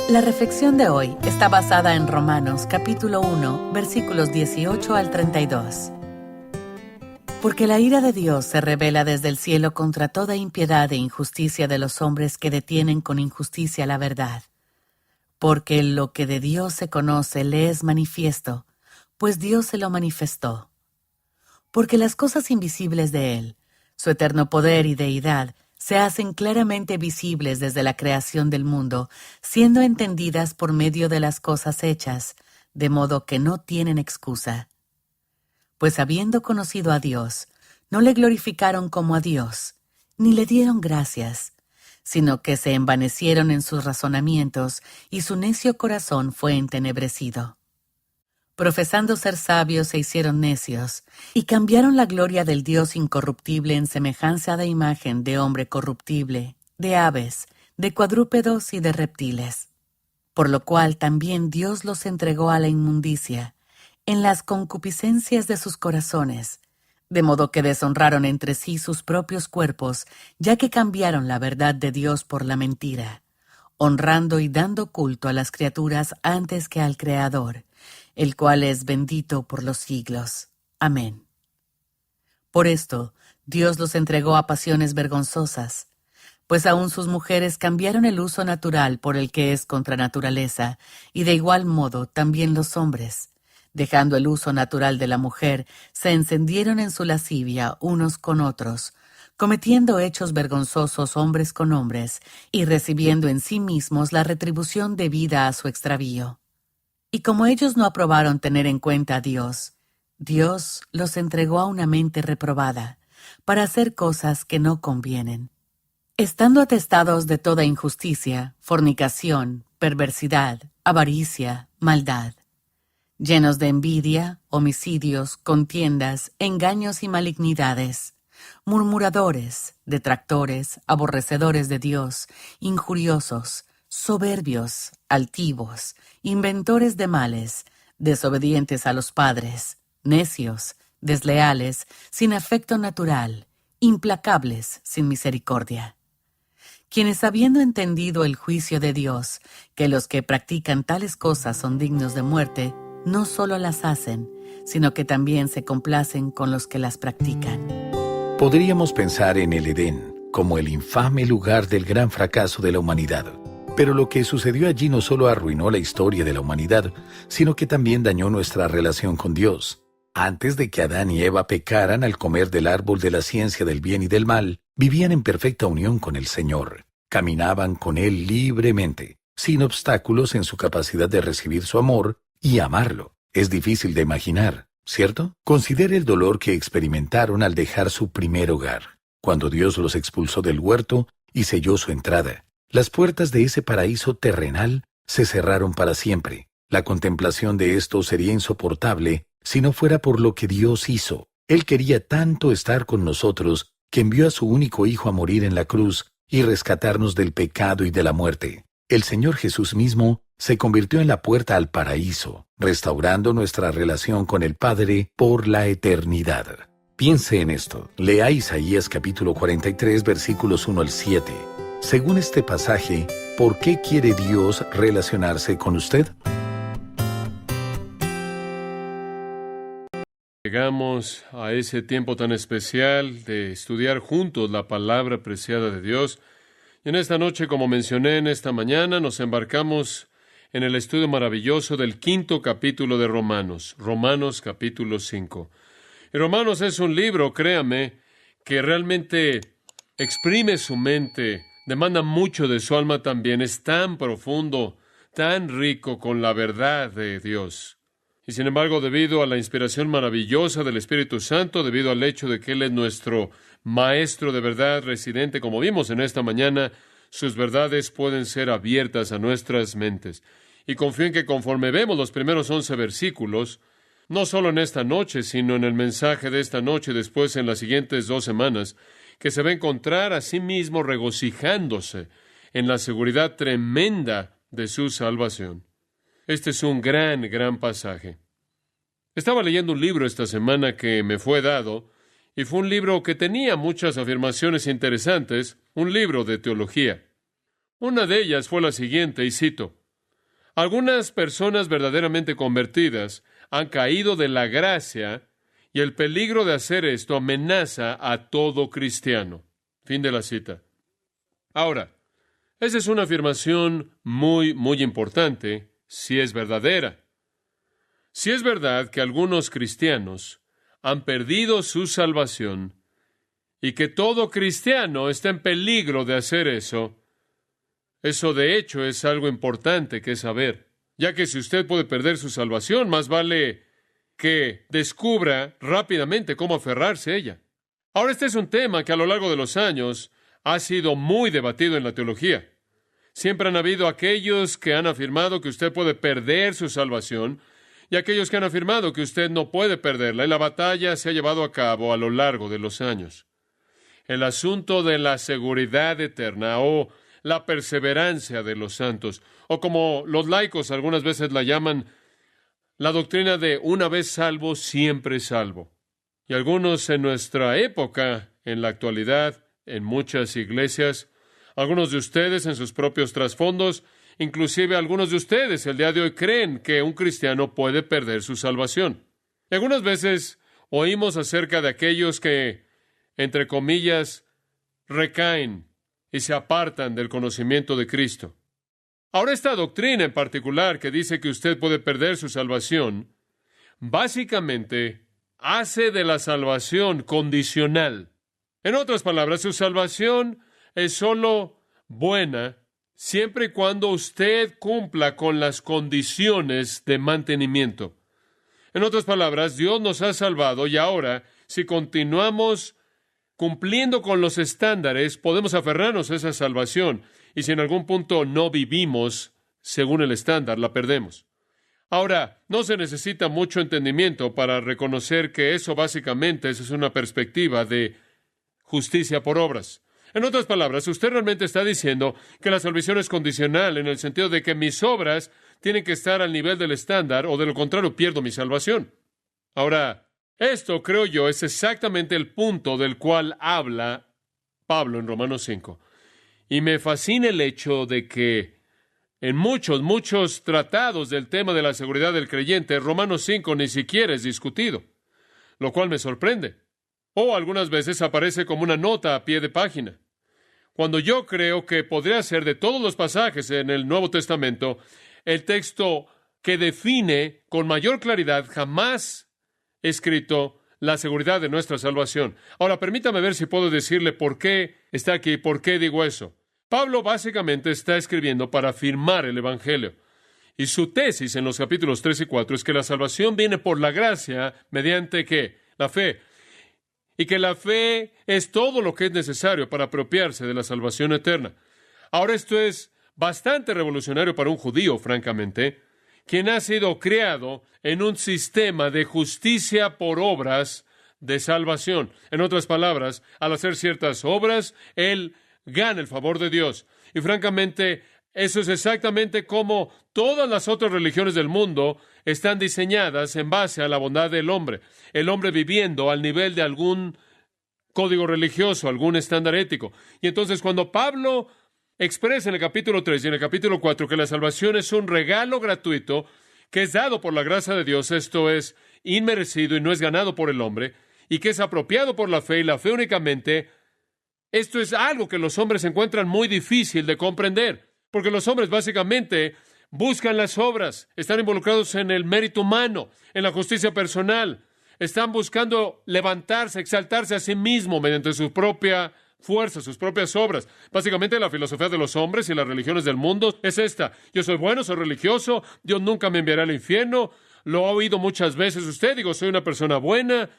La reflexión de hoy está basada en Romanos capítulo 1, versículos 18 al 32. Porque la ira de Dios se revela desde el cielo contra toda impiedad e injusticia de los hombres que detienen con injusticia la verdad. Porque lo que de Dios se conoce le es manifiesto, pues Dios se lo manifestó. Porque las cosas invisibles de Él, su eterno poder y deidad, se hacen claramente visibles desde la creación del mundo, siendo entendidas por medio de las cosas hechas, de modo que no tienen excusa. Pues habiendo conocido a Dios, no le glorificaron como a Dios, ni le dieron gracias, sino que se envanecieron en sus razonamientos, y su necio corazón fue entenebrecido. Profesando ser sabios se hicieron necios, y cambiaron la gloria del Dios incorruptible en semejanza de imagen de hombre corruptible, de aves, de cuadrúpedos y de reptiles. Por lo cual también Dios los entregó a la inmundicia, en las concupiscencias de sus corazones, de modo que deshonraron entre sí sus propios cuerpos, ya que cambiaron la verdad de Dios por la mentira, honrando y dando culto a las criaturas antes que al Creador, el cual es bendito por los siglos. Amén. Por esto, Dios los entregó a pasiones vergonzosas, pues aun sus mujeres cambiaron el uso natural por el que es contra naturaleza, y de igual modo también los hombres, dejando el uso natural de la mujer, se encendieron en su lascivia unos con otros, cometiendo hechos vergonzosos hombres con hombres, y recibiendo en sí mismos la retribución debida a su extravío. Y como ellos no aprobaron tener en cuenta a Dios, Dios los entregó a una mente reprobada, para hacer cosas que no convienen. Estando atestados de toda injusticia, fornicación, perversidad, avaricia, maldad, llenos de envidia, homicidios, contiendas, engaños y malignidades, murmuradores, detractores, aborrecedores de Dios, injuriosos, soberbios, altivos, inventores de males, desobedientes a los padres, necios, desleales, sin afecto natural, implacables, sin misericordia. Quienes, habiendo entendido el juicio de Dios, que los que practican tales cosas son dignos de muerte, no solo las hacen, sino que también se complacen con los que las practican. Podríamos pensar en el Edén como el infame lugar del gran fracaso de la humanidad. Pero lo que sucedió allí no solo arruinó la historia de la humanidad, sino que también dañó nuestra relación con Dios. Antes de que Adán y Eva pecaran al comer del árbol de la ciencia del bien y del mal, vivían en perfecta unión con el Señor. Caminaban con Él libremente, sin obstáculos en su capacidad de recibir su amor y amarlo. Es difícil de imaginar, ¿cierto? Considere el dolor que experimentaron al dejar su primer hogar, cuando Dios los expulsó del huerto y selló su entrada. Las puertas de ese paraíso terrenal se cerraron para siempre. La contemplación de esto sería insoportable si no fuera por lo que Dios hizo. Él quería tanto estar con nosotros que envió a su único Hijo a morir en la cruz y rescatarnos del pecado y de la muerte. El Señor Jesús mismo se convirtió en la puerta al paraíso, restaurando nuestra relación con el Padre por la eternidad. Piense en esto. Lea Isaías capítulo 43, versículos 1 al 7. Según este pasaje, ¿por qué quiere Dios relacionarse con usted? Llegamos a ese tiempo tan especial de estudiar juntos la palabra preciada de Dios. Y en esta noche, como mencioné en esta mañana, nos embarcamos en el estudio maravilloso del 5º capítulo de Romanos, Romanos capítulo 5. Y Romanos es un libro, créame, que realmente exprime su mente, demanda mucho de su alma también, es tan profundo, tan rico con la verdad de Dios. Y sin embargo, debido a la inspiración maravillosa del Espíritu Santo, debido al hecho de que Él es nuestro Maestro de verdad residente, como vimos en esta mañana, sus verdades pueden ser abiertas a nuestras mentes. Y confío en que conforme vemos los primeros 11 versículos, no solo en esta noche, sino en el mensaje de esta noche y después en las siguientes 2 semanas, que se va a encontrar a sí mismo regocijándose en la seguridad tremenda de su salvación. Este es un gran pasaje. Estaba leyendo un libro esta semana que me fue dado, y fue un libro que tenía muchas afirmaciones interesantes, un libro de teología. Una de ellas fue la siguiente, y cito: Algunas personas verdaderamente convertidas han caído de la gracia y el peligro de hacer esto amenaza a todo cristiano. Fin de la cita. Ahora, esa es una afirmación muy, muy importante si es verdadera. Si es verdad que algunos cristianos han perdido su salvación y que todo cristiano está en peligro de hacer eso de hecho es algo importante que saber, ya que si usted puede perder su salvación, más vale que descubra rápidamente cómo aferrarse a ella. Ahora, este es un tema que a lo largo de los años ha sido muy debatido en la teología. Siempre han habido aquellos que han afirmado que usted puede perder su salvación y aquellos que han afirmado que usted no puede perderla, y la batalla se ha llevado a cabo a lo largo de los años. El asunto de la seguridad eterna o la perseverancia de los santos, o como los laicos algunas veces la llaman, la doctrina de una vez salvo, siempre salvo. Y algunos en nuestra época, en la actualidad, en muchas iglesias, algunos de ustedes en sus propios trasfondos, inclusive algunos de ustedes el día de hoy creen que un cristiano puede perder su salvación. Y algunas veces oímos acerca de aquellos que, entre comillas, recaen y se apartan del conocimiento de Cristo. Ahora, esta doctrina en particular que dice que usted puede perder su salvación, básicamente hace de la salvación condicional. En otras palabras, su salvación es solo buena siempre y cuando usted cumpla con las condiciones de mantenimiento. En otras palabras, Dios nos ha salvado y ahora, si continuamos cumpliendo con los estándares, podemos aferrarnos a esa salvación, y si en algún punto no vivimos según el estándar, la perdemos. Ahora, no se necesita mucho entendimiento para reconocer que eso básicamente es una perspectiva de justicia por obras. En otras palabras, usted realmente está diciendo que la salvación es condicional en el sentido de que mis obras tienen que estar al nivel del estándar o de lo contrario pierdo mi salvación. Ahora, esto, creo yo, es exactamente el punto del cual habla Pablo en Romanos 5. Y me fascina el hecho de que en muchos tratados del tema de la seguridad del creyente, Romanos 5 ni siquiera es discutido, lo cual me sorprende. O algunas veces aparece como una nota a pie de página, cuando yo creo que podría ser de todos los pasajes en el Nuevo Testamento el texto que define con mayor claridad jamás escrito la seguridad de nuestra salvación. Ahora, permítame ver si puedo decirle por qué está aquí, por qué digo eso. Pablo básicamente está escribiendo para afirmar el Evangelio. Y su tesis en los capítulos 3 y 4 es que la salvación viene por la gracia mediante ¿qué? La fe. Y que la fe es todo lo que es necesario para apropiarse de la salvación eterna. Ahora, esto es bastante revolucionario para un judío, francamente, quien ha sido criado en un sistema de justicia por obras de salvación. En otras palabras, al hacer ciertas obras, él gana el favor de Dios. Y francamente, eso es exactamente como todas las otras religiones del mundo están diseñadas en base a la bondad del hombre. El hombre viviendo al nivel de algún código religioso, algún estándar ético. Y entonces, cuando Pablo expresa en el capítulo 3 y en el capítulo 4 que la salvación es un regalo gratuito que es dado por la gracia de Dios, esto es inmerecido y no es ganado por el hombre, y que es apropiado por la fe, y la fe únicamente, esto es algo que los hombres encuentran muy difícil de comprender, porque los hombres básicamente buscan las obras, están involucrados en el mérito humano, en la justicia personal, están buscando levantarse, exaltarse a sí mismo mediante su propia fuerza, sus propias obras. Básicamente la filosofía de los hombres y las religiones del mundo es esta: yo soy bueno, soy religioso, Dios nunca me enviará al infierno, lo ha oído muchas veces usted, digo, soy una persona buena,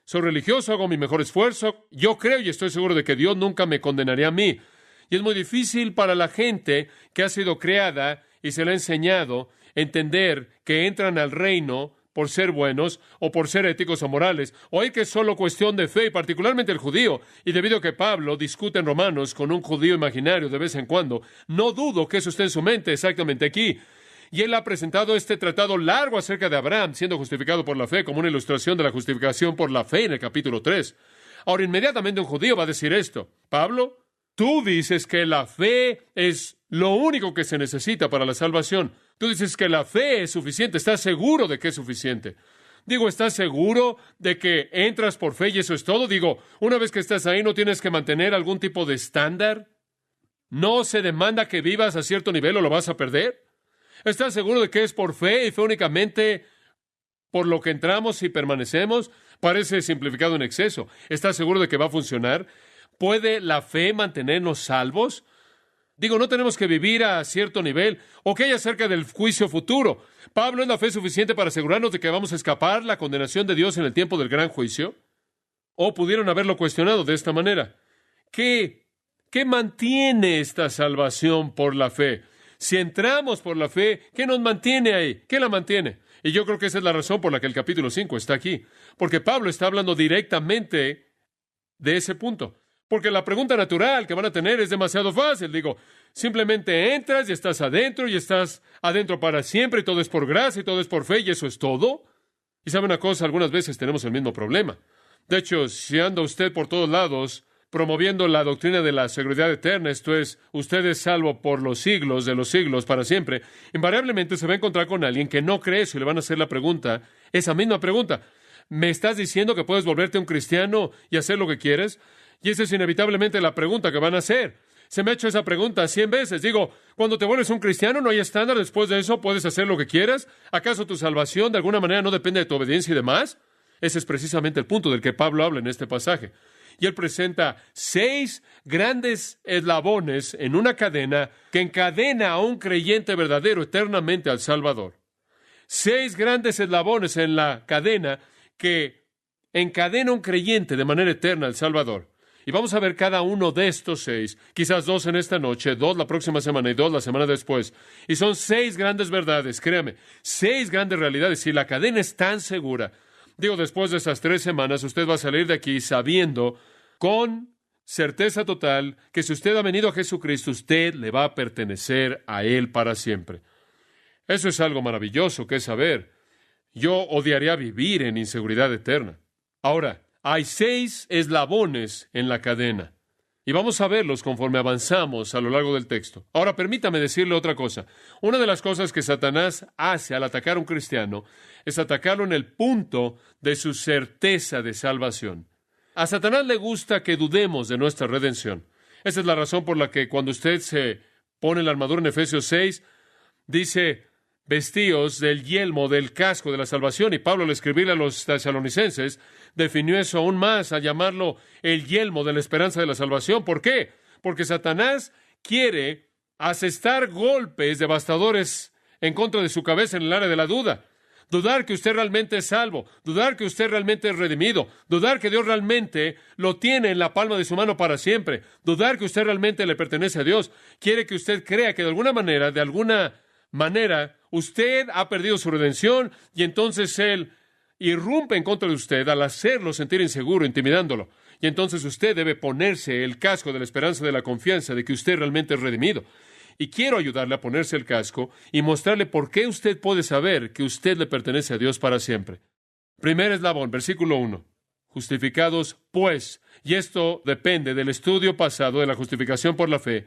soy religioso, hago mi mejor esfuerzo, yo creo y estoy seguro de que Dios nunca me condenaría a mí. Y es muy difícil para la gente que ha sido creada y se le ha enseñado entender que entran al reino por ser buenos o por ser éticos o morales, o hay que es solo cuestión de fe, y particularmente el judío. Y debido a que Pablo discute en Romanos con un judío imaginario de vez en cuando, no dudo que eso esté en su mente exactamente aquí. Y él ha presentado este tratado largo acerca de Abraham siendo justificado por la fe como una ilustración de la justificación por la fe en el capítulo 3. Ahora, inmediatamente un judío va a decir esto: Pablo, Tú dices que la fe es lo único que se necesita para la salvación. Tú dices que la fe es suficiente. ¿Estás seguro de que es suficiente? Digo, ¿estás seguro de que entras por fe y eso es todo? Digo, una vez que estás ahí, ¿no tienes que mantener algún tipo de estándar? ¿No se demanda que vivas a cierto nivel o lo vas a perder? ¿Estás seguro de que es por fe y fe únicamente por lo que entramos y permanecemos? Parece simplificado en exceso. ¿Estás seguro de que va a funcionar? ¿Puede la fe mantenernos salvos? Digo, no tenemos que vivir a cierto nivel. ¿O qué hay acerca del juicio futuro? ¿Pablo, es la fe suficiente para asegurarnos de que vamos a escapar la condenación de Dios en el tiempo del gran juicio? ¿O pudieron haberlo cuestionado de esta manera? ¿Qué mantiene esta salvación por la fe? Si entramos por la fe, ¿qué nos mantiene ahí? ¿Qué la mantiene? Y yo creo que esa es la razón por la que el capítulo 5 está aquí. Porque Pablo está hablando directamente de ese punto. Porque la pregunta natural que van a tener es demasiado fácil. Digo, simplemente entras y estás adentro para siempre y todo es por gracia y todo es por fe y eso es todo. Y sabe una cosa, algunas veces tenemos el mismo problema. De hecho, si anda usted por todos lados promoviendo la doctrina de la seguridad eterna, esto es, usted es salvo por los siglos de los siglos para siempre, invariablemente se va a encontrar con alguien que no cree eso y le van a hacer la pregunta, esa misma pregunta. ¿Me estás diciendo que puedes volverte un cristiano y hacer lo que quieres? Y esa es inevitablemente la pregunta que van a hacer. Se me ha hecho esa pregunta 100 veces. Digo, cuando te vuelves un cristiano, ¿no hay estándar? Después de eso, ¿puedes hacer lo que quieras? ¿Acaso tu salvación de alguna manera no depende de tu obediencia y demás? Ese es precisamente el punto del que Pablo habla en este pasaje. Y él presenta 6 grandes eslabones en una cadena que encadena a un creyente verdadero eternamente al Salvador. 6 grandes eslabones en la cadena que encadena a un creyente de manera eterna al Salvador. Y vamos a ver cada uno de estos 6, quizás 2 en esta noche, 2 la próxima semana y 2 la semana después. Y son 6 grandes verdades, créame, 6 grandes realidades. Y la cadena es tan segura. Digo, después de esas 3 semanas, usted va a salir de aquí sabiendo con certeza total que si usted ha venido a Jesucristo, usted le va a pertenecer a Él para siempre. Eso es algo maravilloso que saber. Yo odiaría vivir en inseguridad eterna. Ahora, hay 6 eslabones en la cadena. Y vamos a verlos conforme avanzamos a lo largo del texto. Ahora, permítame decirle otra cosa. Una de las cosas que Satanás hace al atacar a un cristiano es atacarlo en el punto de su certeza de salvación. A Satanás le gusta que dudemos de nuestra redención. Esa es la razón por la que cuando usted se pone la armadura en Efesios 6, dice, vestíos del yelmo, del casco de la salvación. Y Pablo, al escribirle a los tesalonicenses, definió eso aún más, al llamarlo el yelmo de la esperanza de la salvación. ¿Por qué? Porque Satanás quiere asestar golpes devastadores en contra de su cabeza en el área de la duda. Dudar que usted realmente es salvo, dudar que usted realmente es redimido, dudar que Dios realmente lo tiene en la palma de su mano para siempre, dudar que usted realmente le pertenece a Dios. Quiere que usted crea que de alguna manera, usted ha perdido su redención y entonces Él irrumpe en contra de usted al hacerlo sentir inseguro, intimidándolo. Y entonces usted debe ponerse el casco de la esperanza, de la confianza de que usted realmente es redimido. Y quiero ayudarle a ponerse el casco y mostrarle por qué usted puede saber que usted le pertenece a Dios para siempre. Primer eslabón, versículo 1. Justificados, pues, y esto depende del estudio pasado de la justificación por la fe,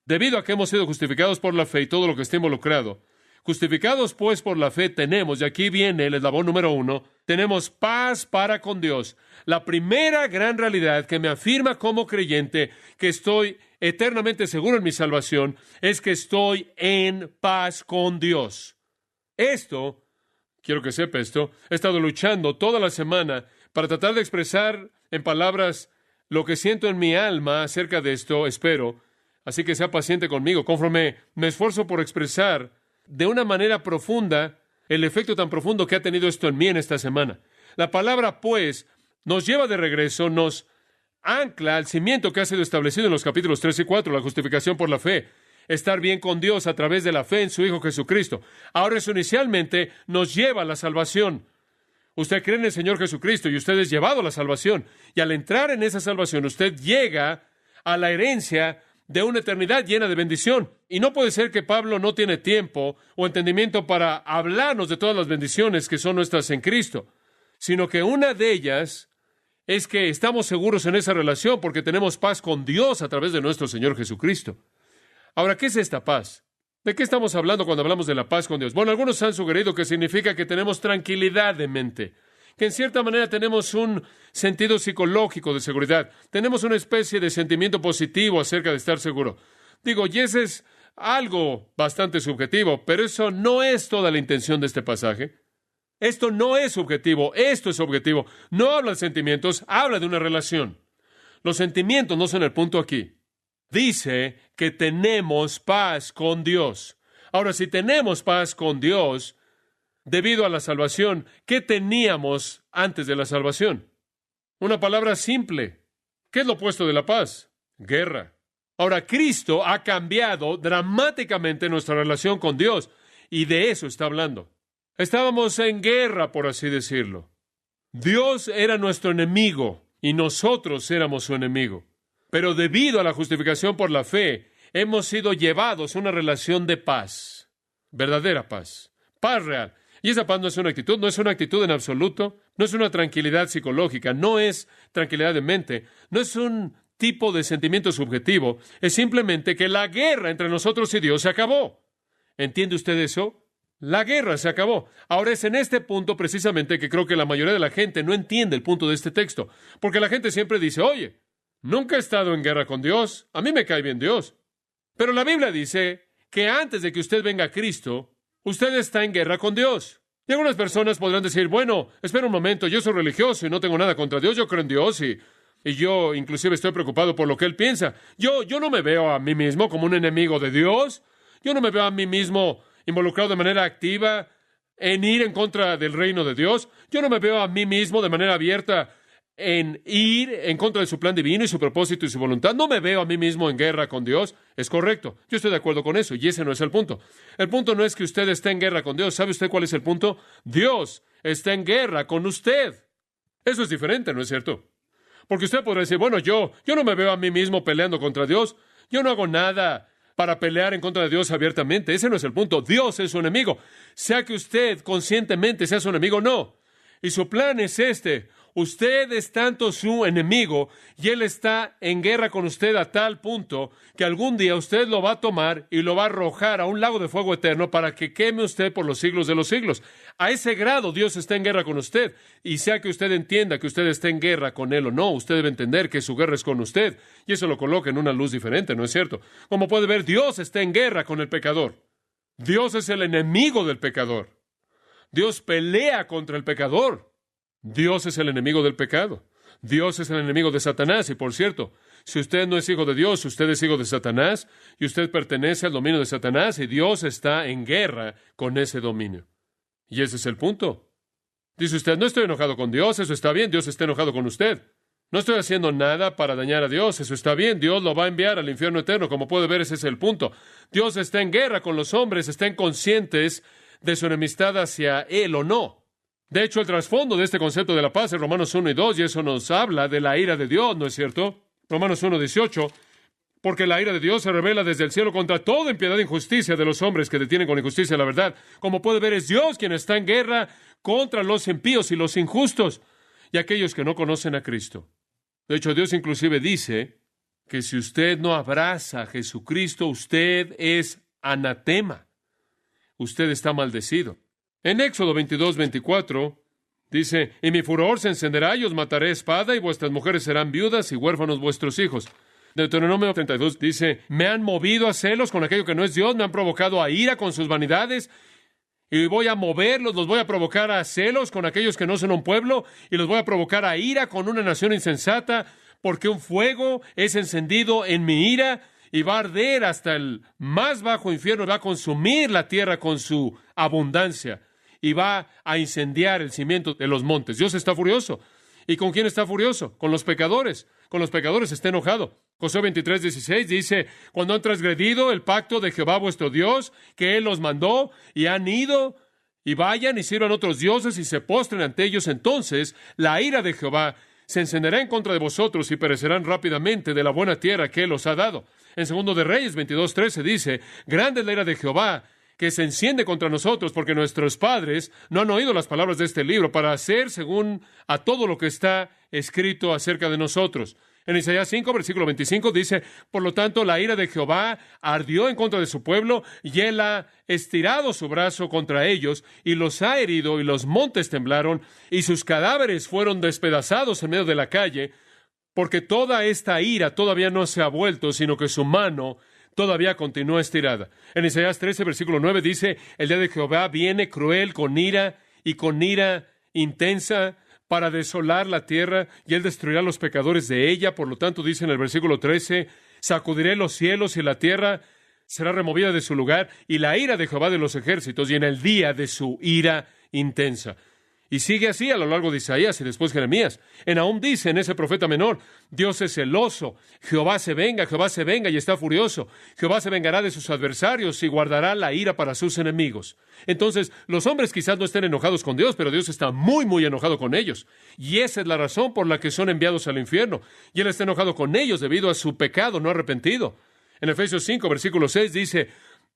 debido a que hemos sido justificados por la fe y todo lo que está involucrado. Justificados, pues, por la fe tenemos, y aquí viene el eslabón número 1, tenemos paz para con Dios. La primera gran realidad que me afirma como creyente que estoy eternamente seguro en mi salvación es que estoy en paz con Dios. Esto, quiero que sepa esto, he estado luchando toda la semana para tratar de expresar en palabras lo que siento en mi alma acerca de esto, espero. Así que sea paciente conmigo, conforme me esfuerzo por expresar de una manera profunda el efecto tan profundo que ha tenido esto en mí en esta semana. La palabra, pues, nos lleva de regreso, nos ancla al cimiento que ha sido establecido en los capítulos 3 y 4, la justificación por la fe, estar bien con Dios a través de la fe en su Hijo Jesucristo. Ahora eso inicialmente nos lleva a la salvación. Usted cree en el Señor Jesucristo y usted es llevado a la salvación. Y al entrar en esa salvación, usted llega a la herencia de una eternidad llena de bendición. Y no puede ser que Pablo no tiene tiempo o entendimiento para hablarnos de todas las bendiciones que son nuestras en Cristo, sino que una de ellas es que estamos seguros en esa relación porque tenemos paz con Dios a través de nuestro Señor Jesucristo. Ahora, ¿qué es esta paz? ¿De qué estamos hablando cuando hablamos de la paz con Dios? Bueno, algunos han sugerido que significa que tenemos tranquilidad de mente, que en cierta manera tenemos un sentido psicológico de seguridad, tenemos una especie de sentimiento positivo acerca de estar seguro. Digo, y ese es algo bastante subjetivo, pero eso no es toda la intención de este pasaje. Esto no es subjetivo, esto es objetivo. No habla de sentimientos, habla de una relación. Los sentimientos no son el punto aquí. Dice que tenemos paz con Dios. Ahora, si tenemos paz con Dios, debido a la salvación, ¿qué teníamos antes de la salvación? Una palabra simple. ¿Qué es lo opuesto de la paz? Guerra. Ahora, Cristo ha cambiado dramáticamente nuestra relación con Dios, y de eso está hablando. Estábamos en guerra, por así decirlo. Dios era nuestro enemigo, y nosotros éramos su enemigo. Pero debido a la justificación por la fe, hemos sido llevados a una relación de paz, verdadera paz, paz real. Y esa paz no es una actitud en absoluto, no es una tranquilidad psicológica, no es tranquilidad de mente, no es un tipo de sentimiento subjetivo, es simplemente que la guerra entre nosotros y Dios se acabó. ¿Entiende usted eso? La guerra se acabó. Ahora es en este punto precisamente que creo que la mayoría de la gente no entiende el punto de este texto, porque la gente siempre dice, oye, nunca he estado en guerra con Dios, a mí me cae bien Dios. Pero la Biblia dice que antes de que usted venga a Cristo, usted está en guerra con Dios. Y algunas personas podrán decir, bueno, espera un momento, yo soy religioso y no tengo nada contra Dios, yo creo en Dios y yo inclusive estoy preocupado por lo que Él piensa. Yo no me veo a mí mismo como un enemigo de Dios, yo no me veo a mí mismo involucrado de manera activa en ir en contra del reino de Dios, yo no me veo a mí mismo de manera abierta en ir en contra de su plan divino y su propósito y su voluntad. No me veo a mí mismo en guerra con Dios. Es correcto. Yo estoy de acuerdo con eso y ese no es el punto. El punto no es que usted esté en guerra con Dios. ¿Sabe usted cuál es el punto? Dios está en guerra con usted. Eso es diferente, ¿no es cierto? Porque usted podrá decir, bueno, yo no me veo a mí mismo peleando contra Dios. Yo no hago nada para pelear en contra de Dios abiertamente. Ese no es el punto. Dios es su enemigo. Sea que usted conscientemente sea su enemigo o no. Y su plan es este. Usted es tanto su enemigo y Él está en guerra con usted a tal punto que algún día usted lo va a tomar y lo va a arrojar a un lago de fuego eterno para que queme usted por los siglos de los siglos. A ese grado Dios está en guerra con usted. Y sea que usted entienda que usted está en guerra con Él o no, usted debe entender que su guerra es con usted. Y eso lo coloca en una luz diferente, ¿no es cierto? Como puede ver, Dios está en guerra con el pecador. Dios es el enemigo del pecador. Dios pelea contra el pecador. Dios es el enemigo del pecado. Dios es el enemigo de Satanás. Y por cierto, si usted no es hijo de Dios, usted es hijo de Satanás y usted pertenece al dominio de Satanás y Dios está en guerra con ese dominio. Y ese es el punto. Dice usted, no estoy enojado con Dios, eso está bien, Dios está enojado con usted. No estoy haciendo nada para dañar a Dios, eso está bien, Dios lo va a enviar al infierno eterno. Como puede ver, ese es el punto. Dios está en guerra con los hombres, estén conscientes de su enemistad hacia Él o no. De hecho, el trasfondo de este concepto de la paz es Romanos 1 y 2, y eso nos habla de la ira de Dios, ¿no es cierto? Romanos 1, 18, porque la ira de Dios se revela desde el cielo contra toda impiedad e injusticia de los hombres que detienen con injusticia la verdad. Como puede ver, es Dios quien está en guerra contra los impíos y los injustos, y aquellos que no conocen a Cristo. De hecho, Dios inclusive dice que si usted no abraza a Jesucristo, usted es anatema. Usted está maldecido. En Éxodo 22, 24, dice, y mi furor se encenderá y os mataré a espada y vuestras mujeres serán viudas y huérfanos vuestros hijos. Deuteronomio 32 dice, me han movido a celos con aquello que no es Dios, me han provocado a ira con sus vanidades y voy a moverlos, los voy a provocar a celos con aquellos que no son un pueblo y los voy a provocar a ira con una nación insensata porque un fuego es encendido en mi ira y va a arder hasta el más bajo infierno, va a consumir la tierra con su abundancia. Y va a incendiar el cimiento de los montes. Dios está furioso. ¿Y con quién está furioso? Con los pecadores. Con los pecadores está enojado. Josué 23, 16 dice, cuando han transgredido el pacto de Jehová vuestro Dios, que Él los mandó, y han ido, y vayan y sirvan otros dioses, y se postren ante ellos, entonces la ira de Jehová se encenderá en contra de vosotros, y perecerán rápidamente de la buena tierra que Él os ha dado. En 2 de Reyes 22, 13 dice, grande es la ira de Jehová, que se enciende contra nosotros, porque nuestros padres no han oído las palabras de este libro para hacer según a todo lo que está escrito acerca de nosotros. En Isaías 5, versículo 25 dice, por lo tanto, la ira de Jehová ardió en contra de su pueblo, y él ha estirado su brazo contra ellos, y los ha herido, y los montes temblaron, y sus cadáveres fueron despedazados en medio de la calle, porque toda esta ira todavía no se ha vuelto, sino que su mano todavía continúa estirada. En Isaías 13, versículo 9 dice, el día de Jehová viene cruel con ira y con ira intensa para desolar la tierra, y él destruirá a los pecadores de ella. Por lo tanto, dice en el versículo 13, sacudiré los cielos y la tierra será removida de su lugar, y la ira de Jehová de los ejércitos, y en el día de su ira intensa. Y sigue así a lo largo de Isaías y después Jeremías. En Nahum dice, en ese profeta menor, Dios es celoso, Jehová se venga y está furioso. Jehová se vengará de sus adversarios y guardará la ira para sus enemigos. Entonces, los hombres quizás no estén enojados con Dios, pero Dios está muy, muy enojado con ellos. Y esa es la razón por la que son enviados al infierno. Y Él está enojado con ellos debido a su pecado no arrepentido. En Efesios 5, versículo 6 dice,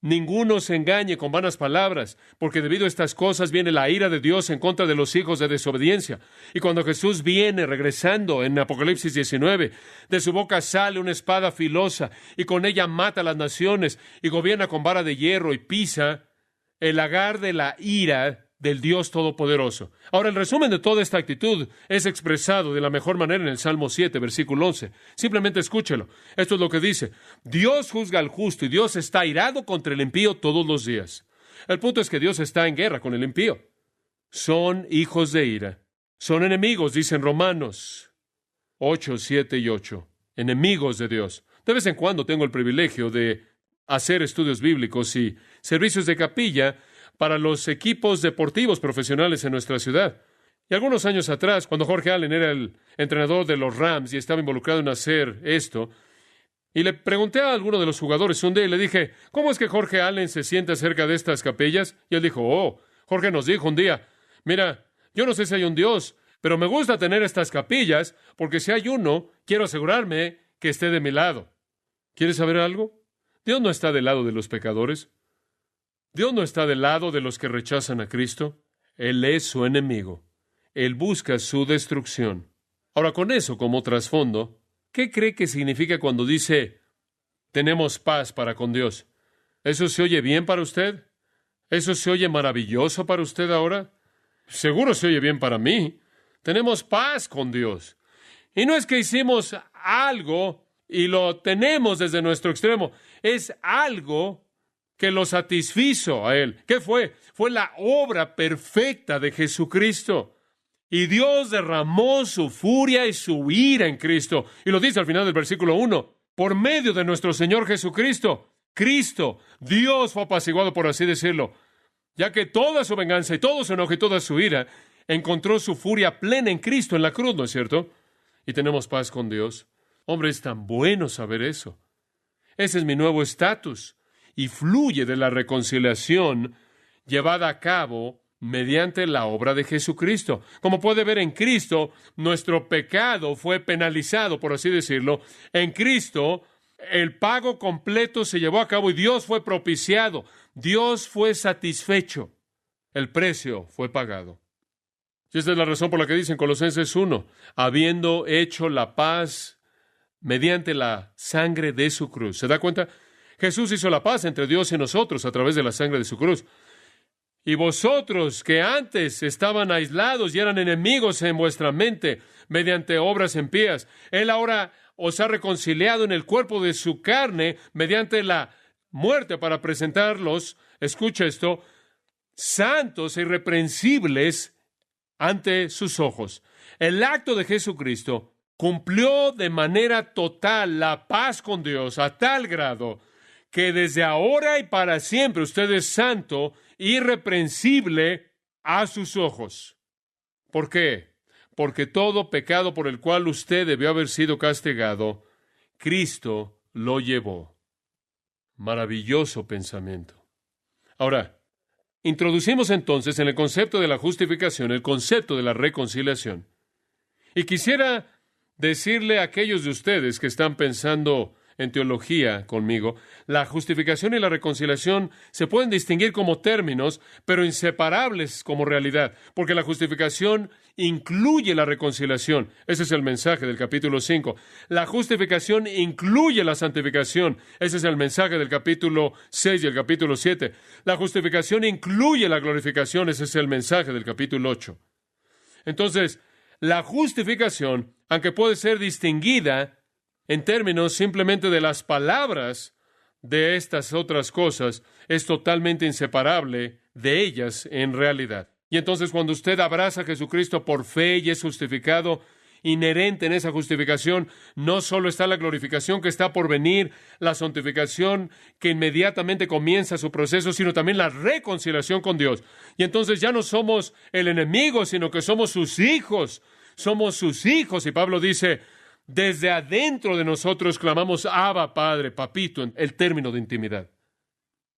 ninguno se engañe con vanas palabras, porque debido a estas cosas viene la ira de Dios en contra de los hijos de desobediencia. Y cuando Jesús viene regresando en Apocalipsis 19, de su boca sale una espada filosa, y con ella mata a las naciones, y gobierna con vara de hierro, y pisa el lagar de la ira del Dios Todopoderoso. Ahora, el resumen de toda esta actitud es expresado de la mejor manera en el Salmo 7, versículo 11. Simplemente escúchelo. Esto es lo que dice. Dios juzga al justo y Dios está airado contra el impío todos los días. El punto es que Dios está en guerra con el impío. Son hijos de ira. Son enemigos, dicen Romanos 8, 7 y 8. Enemigos de Dios. De vez en cuando tengo el privilegio de hacer estudios bíblicos y servicios de capilla para los equipos deportivos profesionales en nuestra ciudad. Y algunos años atrás, cuando Jorge Allen era el entrenador de los Rams y estaba involucrado en hacer esto, y le pregunté a alguno de los jugadores un día y le dije, ¿cómo es que Jorge Allen se siente acerca de estas capillas? Y él dijo, Jorge nos dijo un día, mira, yo no sé si hay un Dios, pero me gusta tener estas capillas porque si hay uno, quiero asegurarme que esté de mi lado. ¿Quieres saber algo? Dios no está del lado de los pecadores. Dios no está del lado de los que rechazan a Cristo. Él es su enemigo. Él busca su destrucción. Ahora, con eso como trasfondo, ¿qué cree que significa cuando dice tenemos paz para con Dios? ¿Eso se oye bien para usted? ¿Eso se oye maravilloso para usted ahora? Seguro se oye bien para mí. Tenemos paz con Dios. Y no es que hicimos algo y lo tenemos desde nuestro extremo. Es algo que lo satisfizo a Él. ¿Qué fue? Fue la obra perfecta de Jesucristo. Y Dios derramó su furia y su ira en Cristo. Y lo dice al final del versículo 1. Por medio de nuestro Señor Jesucristo. Cristo, Dios fue apaciguado, por así decirlo. Ya que toda su venganza y todo su enojo y toda su ira encontró su furia plena en Cristo en la cruz, ¿no es cierto? Y tenemos paz con Dios. Hombre, es tan bueno saber eso. Ese es mi nuevo estatus. Y fluye de la reconciliación llevada a cabo mediante la obra de Jesucristo. Como puede ver en Cristo, nuestro pecado fue penalizado, por así decirlo. En Cristo, el pago completo se llevó a cabo y Dios fue propiciado. Dios fue satisfecho. El precio fue pagado. Y esta es la razón por la que dice en Colosenses 1, habiendo hecho la paz mediante la sangre de su cruz. ¿Se da cuenta? Jesús hizo la paz entre Dios y nosotros a través de la sangre de su cruz. Y vosotros que antes estaban aislados y eran enemigos en vuestra mente mediante obras impías, Él ahora os ha reconciliado en el cuerpo de su carne mediante la muerte para presentarlos, escucha esto, santos e irreprensibles ante sus ojos. El acto de Jesucristo cumplió de manera total la paz con Dios a tal grado que desde ahora y para siempre usted es santo, irreprensible a sus ojos. ¿Por qué? Porque todo pecado por el cual usted debió haber sido castigado, Cristo lo llevó. Maravilloso pensamiento. Ahora, introducimos entonces en el concepto de la justificación el concepto de la reconciliación. Y quisiera decirle a aquellos de ustedes que están pensando en teología conmigo, la justificación y la reconciliación se pueden distinguir como términos, pero inseparables como realidad, porque la justificación incluye la reconciliación. Ese es el mensaje del capítulo 5. La justificación incluye la santificación. Ese es el mensaje del capítulo 6 y el capítulo 7. La justificación incluye la glorificación. Ese es el mensaje del capítulo 8. Entonces, la justificación, aunque puede ser distinguida en términos simplemente de las palabras de estas otras cosas, es totalmente inseparable de ellas en realidad. Y entonces cuando usted abraza a Jesucristo por fe y es justificado, inherente en esa justificación, no solo está la glorificación que está por venir, la santificación que inmediatamente comienza su proceso, sino también la reconciliación con Dios. Y entonces ya no somos el enemigo, sino que somos sus hijos. Somos sus hijos. Y Pablo dice, desde adentro de nosotros clamamos, Abba, Padre, Papito, en el término de intimidad.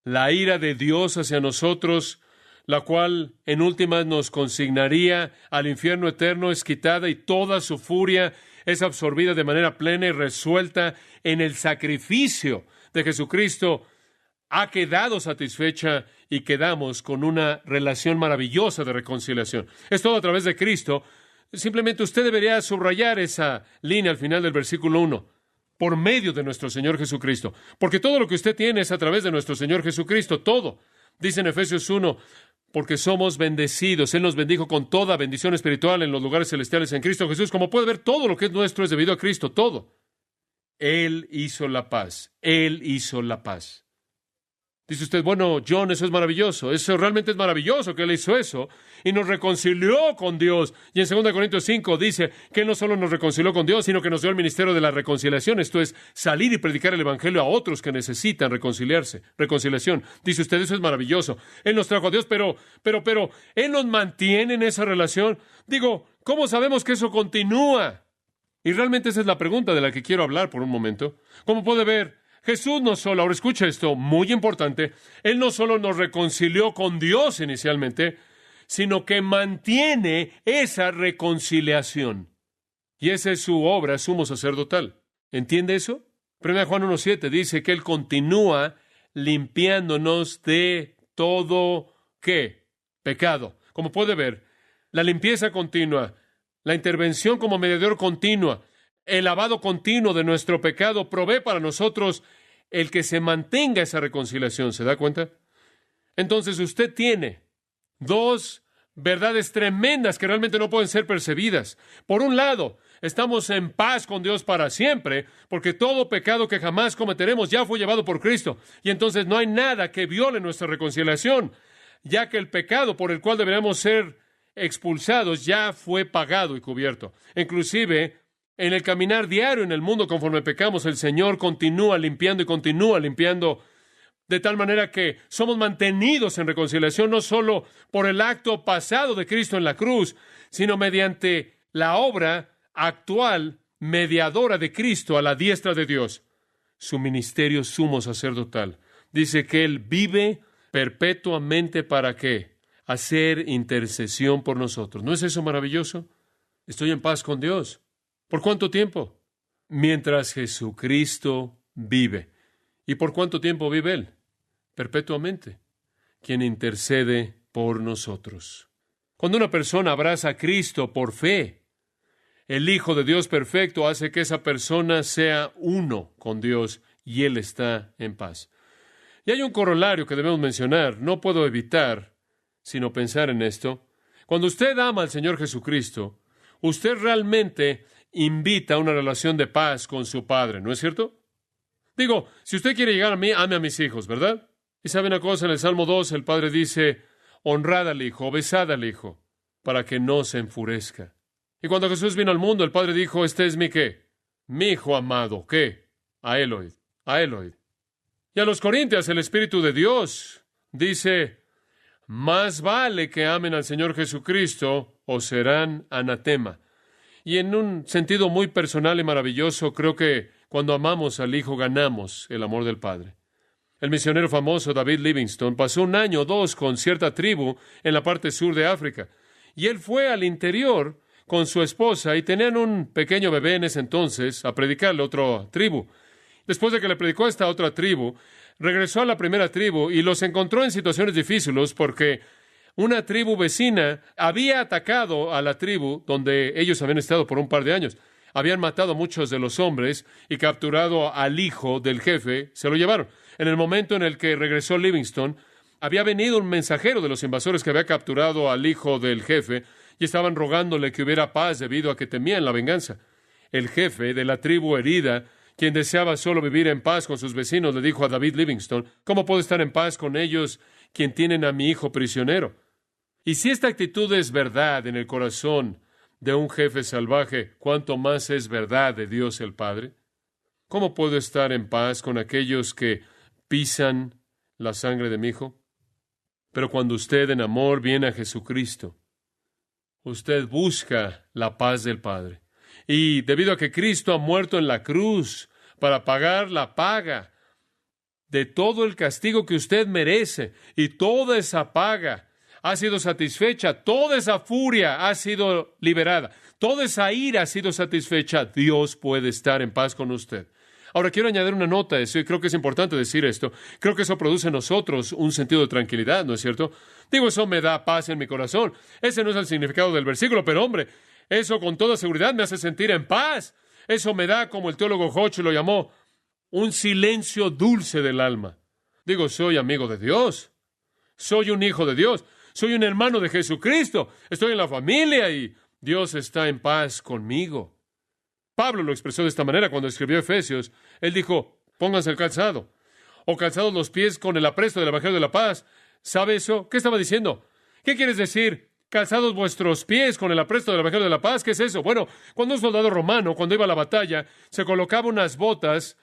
La ira de Dios hacia nosotros, la cual en últimas nos consignaría al infierno eterno, es quitada y toda su furia es absorbida de manera plena y resuelta en el sacrificio de Jesucristo. Ha quedado satisfecha y quedamos con una relación maravillosa de reconciliación. Es todo a través de Cristo. Simplemente usted debería subrayar esa línea al final del versículo 1. Por medio de nuestro Señor Jesucristo. Porque todo lo que usted tiene es a través de nuestro Señor Jesucristo. Todo. Dice en Efesios 1, porque somos bendecidos. Él nos bendijo con toda bendición espiritual en los lugares celestiales en Cristo Jesús. Como puede ver, todo lo que es nuestro es debido a Cristo. Todo. Él hizo la paz. Él hizo la paz. Dice usted, bueno, John, eso es maravilloso. Eso realmente es maravilloso que Él hizo eso. Y nos reconcilió con Dios. Y en 2 Corintios 5 dice que Él no solo nos reconcilió con Dios, sino que nos dio el ministerio de la reconciliación. Esto es, salir y predicar el Evangelio a otros que necesitan reconciliación. Dice usted, eso es maravilloso. Él nos trajo a Dios, pero, Él nos mantiene en esa relación. Digo, ¿cómo sabemos que eso continúa? Y realmente esa es la pregunta de la que quiero hablar por un momento. ¿Cómo puede ver? Jesús no solo, ahora escucha esto, muy importante, Él no solo nos reconcilió con Dios inicialmente, sino que mantiene esa reconciliación. Y esa es su obra sumo sacerdotal. ¿Entiende eso? 1 Juan 1:7 dice que Él continúa limpiándonos de todo, ¿qué? Pecado. Como puede ver, la limpieza continua, la intervención como mediador continua, el lavado continuo de nuestro pecado provee para nosotros el que se mantenga esa reconciliación. ¿Se da cuenta? Entonces usted tiene dos verdades tremendas que realmente no pueden ser percibidas. Por un lado, estamos en paz con Dios para siempre, porque todo pecado que jamás cometeremos ya fue llevado por Cristo. Y entonces no hay nada que viole nuestra reconciliación, ya que el pecado por el cual deberíamos ser expulsados ya fue pagado y cubierto. Inclusive, en el caminar diario en el mundo conforme pecamos, el Señor continúa limpiando y continúa limpiando, de tal manera que somos mantenidos en reconciliación no solo por el acto pasado de Cristo en la cruz, sino mediante la obra actual mediadora de Cristo a la diestra de Dios, su ministerio sumo sacerdotal. Dice que Él vive perpetuamente ¿para qué? Hacer intercesión por nosotros. ¿No es eso maravilloso? Estoy en paz con Dios. ¿Por cuánto tiempo? Mientras Jesucristo vive. ¿Y por cuánto tiempo vive Él? Perpetuamente. Quien intercede por nosotros. Cuando una persona abraza a Cristo por fe, el Hijo de Dios perfecto hace que esa persona sea uno con Dios y Él está en paz. Y hay un corolario que debemos mencionar. No puedo evitar sino pensar en esto. Cuando usted ama al Señor Jesucristo, usted realmente invita a una relación de paz con su Padre, ¿no es cierto? Digo, si usted quiere llegar a mí, ame a mis hijos, ¿verdad? Y sabe una cosa, en el Salmo 2 el Padre dice, honrad al Hijo, besad al Hijo, para que no se enfurezca. Y cuando Jesús vino al mundo, el Padre dijo, este es mi ¿qué? Mi Hijo amado, ¿qué? A Él oíd, a Él oíd. Y a los Corintios el Espíritu de Dios dice, más vale que amen al Señor Jesucristo o serán anatema. Y en un sentido muy personal y maravilloso, creo que cuando amamos al Hijo ganamos el amor del Padre. El misionero famoso David Livingstone pasó 1 año o 2 con cierta tribu en la parte sur de África. Y él fue al interior con su esposa y tenían un pequeño bebé en ese entonces a predicarle a otra tribu. Después de que le predicó a esta otra tribu, regresó a la primera tribu y los encontró en situaciones difíciles porque una tribu vecina había atacado a la tribu donde ellos habían estado por un par de años. Habían matado a muchos de los hombres y capturado al hijo del jefe, se lo llevaron. En el momento en el que regresó Livingstone, había venido un mensajero de los invasores que había capturado al hijo del jefe y estaban rogándole que hubiera paz debido a que temían la venganza. El jefe de la tribu herida, quien deseaba solo vivir en paz con sus vecinos, le dijo a David Livingstone: ¿cómo puedo estar en paz con ellos, quien tienen a mi hijo prisionero? Y si esta actitud es verdad en el corazón de un jefe salvaje, ¿cuánto más es verdad de Dios el Padre? ¿Cómo puedo estar en paz con aquellos que pisan la sangre de mi hijo? Pero cuando usted en amor viene a Jesucristo, usted busca la paz del Padre. Y debido a que Cristo ha muerto en la cruz para pagar la paga de todo el castigo que usted merece, y toda esa paga ha sido satisfecha, toda esa furia ha sido liberada, toda esa ira ha sido satisfecha, Dios puede estar en paz con usted. Ahora, quiero añadir una nota a eso, y creo que es importante decir esto. Creo que eso produce en nosotros un sentido de tranquilidad, ¿no es cierto? Digo, eso me da paz en mi corazón. Ese no es el significado del versículo, pero hombre, eso con toda seguridad me hace sentir en paz. Eso me da, como el teólogo Hodge lo llamó, un silencio dulce del alma. Digo, soy amigo de Dios. Soy un hijo de Dios. Soy un hermano de Jesucristo. Estoy en la familia y Dios está en paz conmigo. Pablo lo expresó de esta manera cuando escribió Efesios. Él dijo: pónganse el calzado, o calzados los pies con el apresto del Evangelio de la paz. ¿Sabe eso? ¿Qué estaba diciendo? ¿Qué quieres decir? Calzados vuestros pies con el apresto del Evangelio de la paz. ¿Qué es eso? Bueno, cuando un soldado romano, cuando iba a la batalla, se colocaba unas botas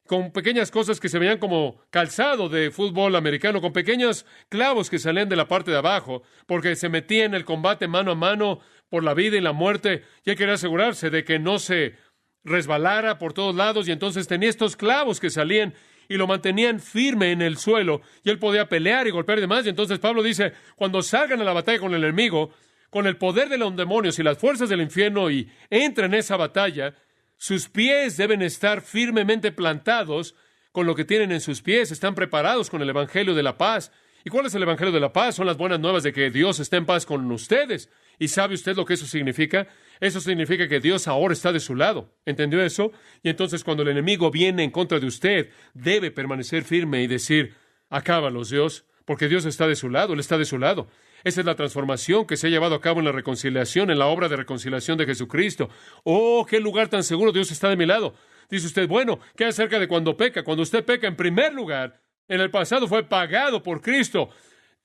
con pequeñas cosas que se veían como calzado de fútbol americano, con pequeños clavos que salían de la parte de abajo, porque se metía en el combate mano a mano por la vida y la muerte, y él quería asegurarse de que no se resbalara por todos lados, y entonces tenía estos clavos que salían y lo mantenían firme en el suelo, y él podía pelear y golpear y demás. Y entonces Pablo dice: cuando salgan a la batalla con el enemigo, con el poder de los demonios y las fuerzas del infierno, y entren en esa batalla, sus pies deben estar firmemente plantados con lo que tienen en sus pies. Están preparados con el Evangelio de la paz. ¿Y cuál es el Evangelio de la paz? Son las buenas nuevas de que Dios está en paz con ustedes. ¿Y sabe usted lo que eso significa? Eso significa que Dios ahora está de su lado. ¿Entendió eso? Y entonces cuando el enemigo viene en contra de usted, debe permanecer firme y decir: acábalos, Dios, porque Dios está de su lado, Él está de su lado. Esa es la transformación que se ha llevado a cabo en la reconciliación, en la obra de reconciliación de Jesucristo. ¡Oh, qué lugar tan seguro! Dios está de mi lado. Dice usted: bueno, ¿qué acerca de cuando peca? Cuando usted peca, en primer lugar, en el pasado fue pagado por Cristo.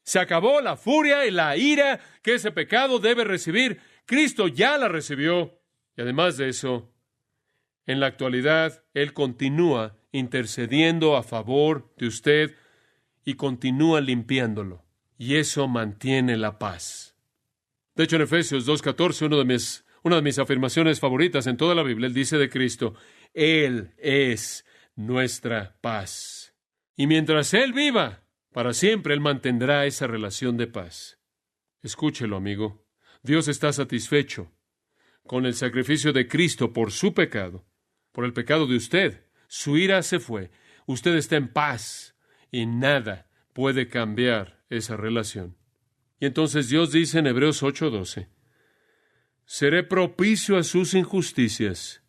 Se acabó la furia y la ira que ese pecado debe recibir. Cristo ya la recibió. Y además de eso, en la actualidad, Él continúa intercediendo a favor de usted y continúa limpiándolo. Y eso mantiene la paz. De hecho, en Efesios 2:14, una de mis afirmaciones favoritas en toda la Biblia, Él dice de Cristo: Él es nuestra paz. Y mientras Él viva, para siempre Él mantendrá esa relación de paz. Escúchelo, amigo. Dios está satisfecho con el sacrificio de Cristo por su pecado, por el pecado de usted. Su ira se fue. Usted está en paz y nada puede cambiar esa relación. Y entonces Dios dice en Hebreos 8:12: seré propicio a sus injusticias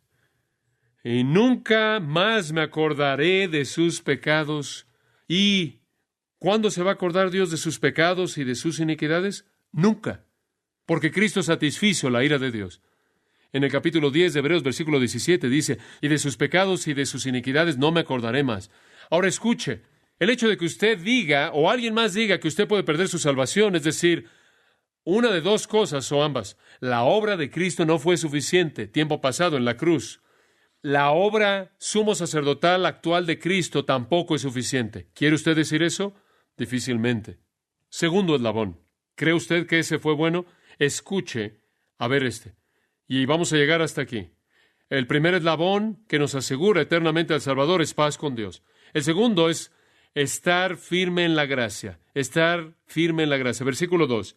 y nunca más me acordaré de sus pecados. ¿Y cuándo se va a acordar Dios de sus pecados y de sus iniquidades? Nunca, porque Cristo satisfizo la ira de Dios. En el capítulo 10 de Hebreos, versículo 17, dice: y de sus pecados y de sus iniquidades no me acordaré más. Ahora escuche, el hecho de que usted diga, o alguien más diga, que usted puede perder su salvación, es decir, una de dos cosas o ambas. La obra de Cristo no fue suficiente, tiempo pasado en la cruz. La obra sumo sacerdotal actual de Cristo tampoco es suficiente. ¿Quiere usted decir eso? Difícilmente. Segundo eslabón. ¿Cree usted que ese fue bueno? Escuche, a ver este. Y vamos a llegar hasta aquí. El primer eslabón que nos asegura eternamente al Salvador es paz con Dios. El segundo es estar firme en la gracia. Estar firme en la gracia. Versículo 2.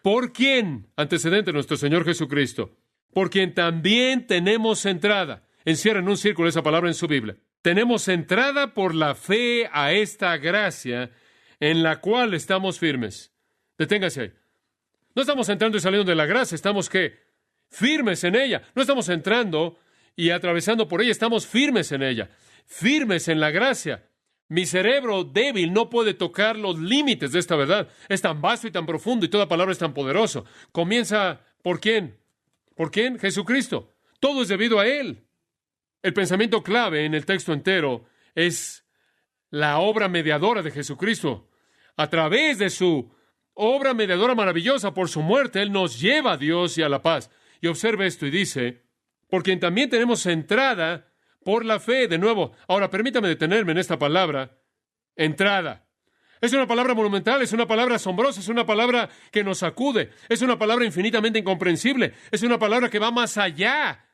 ¿Por quién? Antecedente, nuestro Señor Jesucristo. Por quien también tenemos entrada. Encierra en un círculo esa palabra en su Biblia. tenemos entrada por la fe a esta gracia en la cual estamos firmes. Deténgase ahí. No estamos entrando y saliendo de la gracia, estamos ¿qué? Firmes en ella. No estamos entrando y atravesando por ella, estamos firmes en ella, firmes en la gracia. Mi cerebro débil no puede tocar los límites de esta verdad. Es tan vasto y tan profundo y toda palabra es tan poderoso. Comienza, ¿por quién? ¿Por quién? Jesucristo. Todo es debido a Él. El pensamiento clave en el texto entero es la obra mediadora de Jesucristo. A través de su obra mediadora maravillosa por su muerte, Él nos lleva a Dios y a la paz. Y observe esto y dice, por quien también tenemos entrada por la fe. De nuevo, ahora permítame detenerme en esta palabra, entrada. Es una palabra monumental, es una palabra asombrosa, es una palabra que nos sacude, es una palabra infinitamente incomprensible, es una palabra que va más allá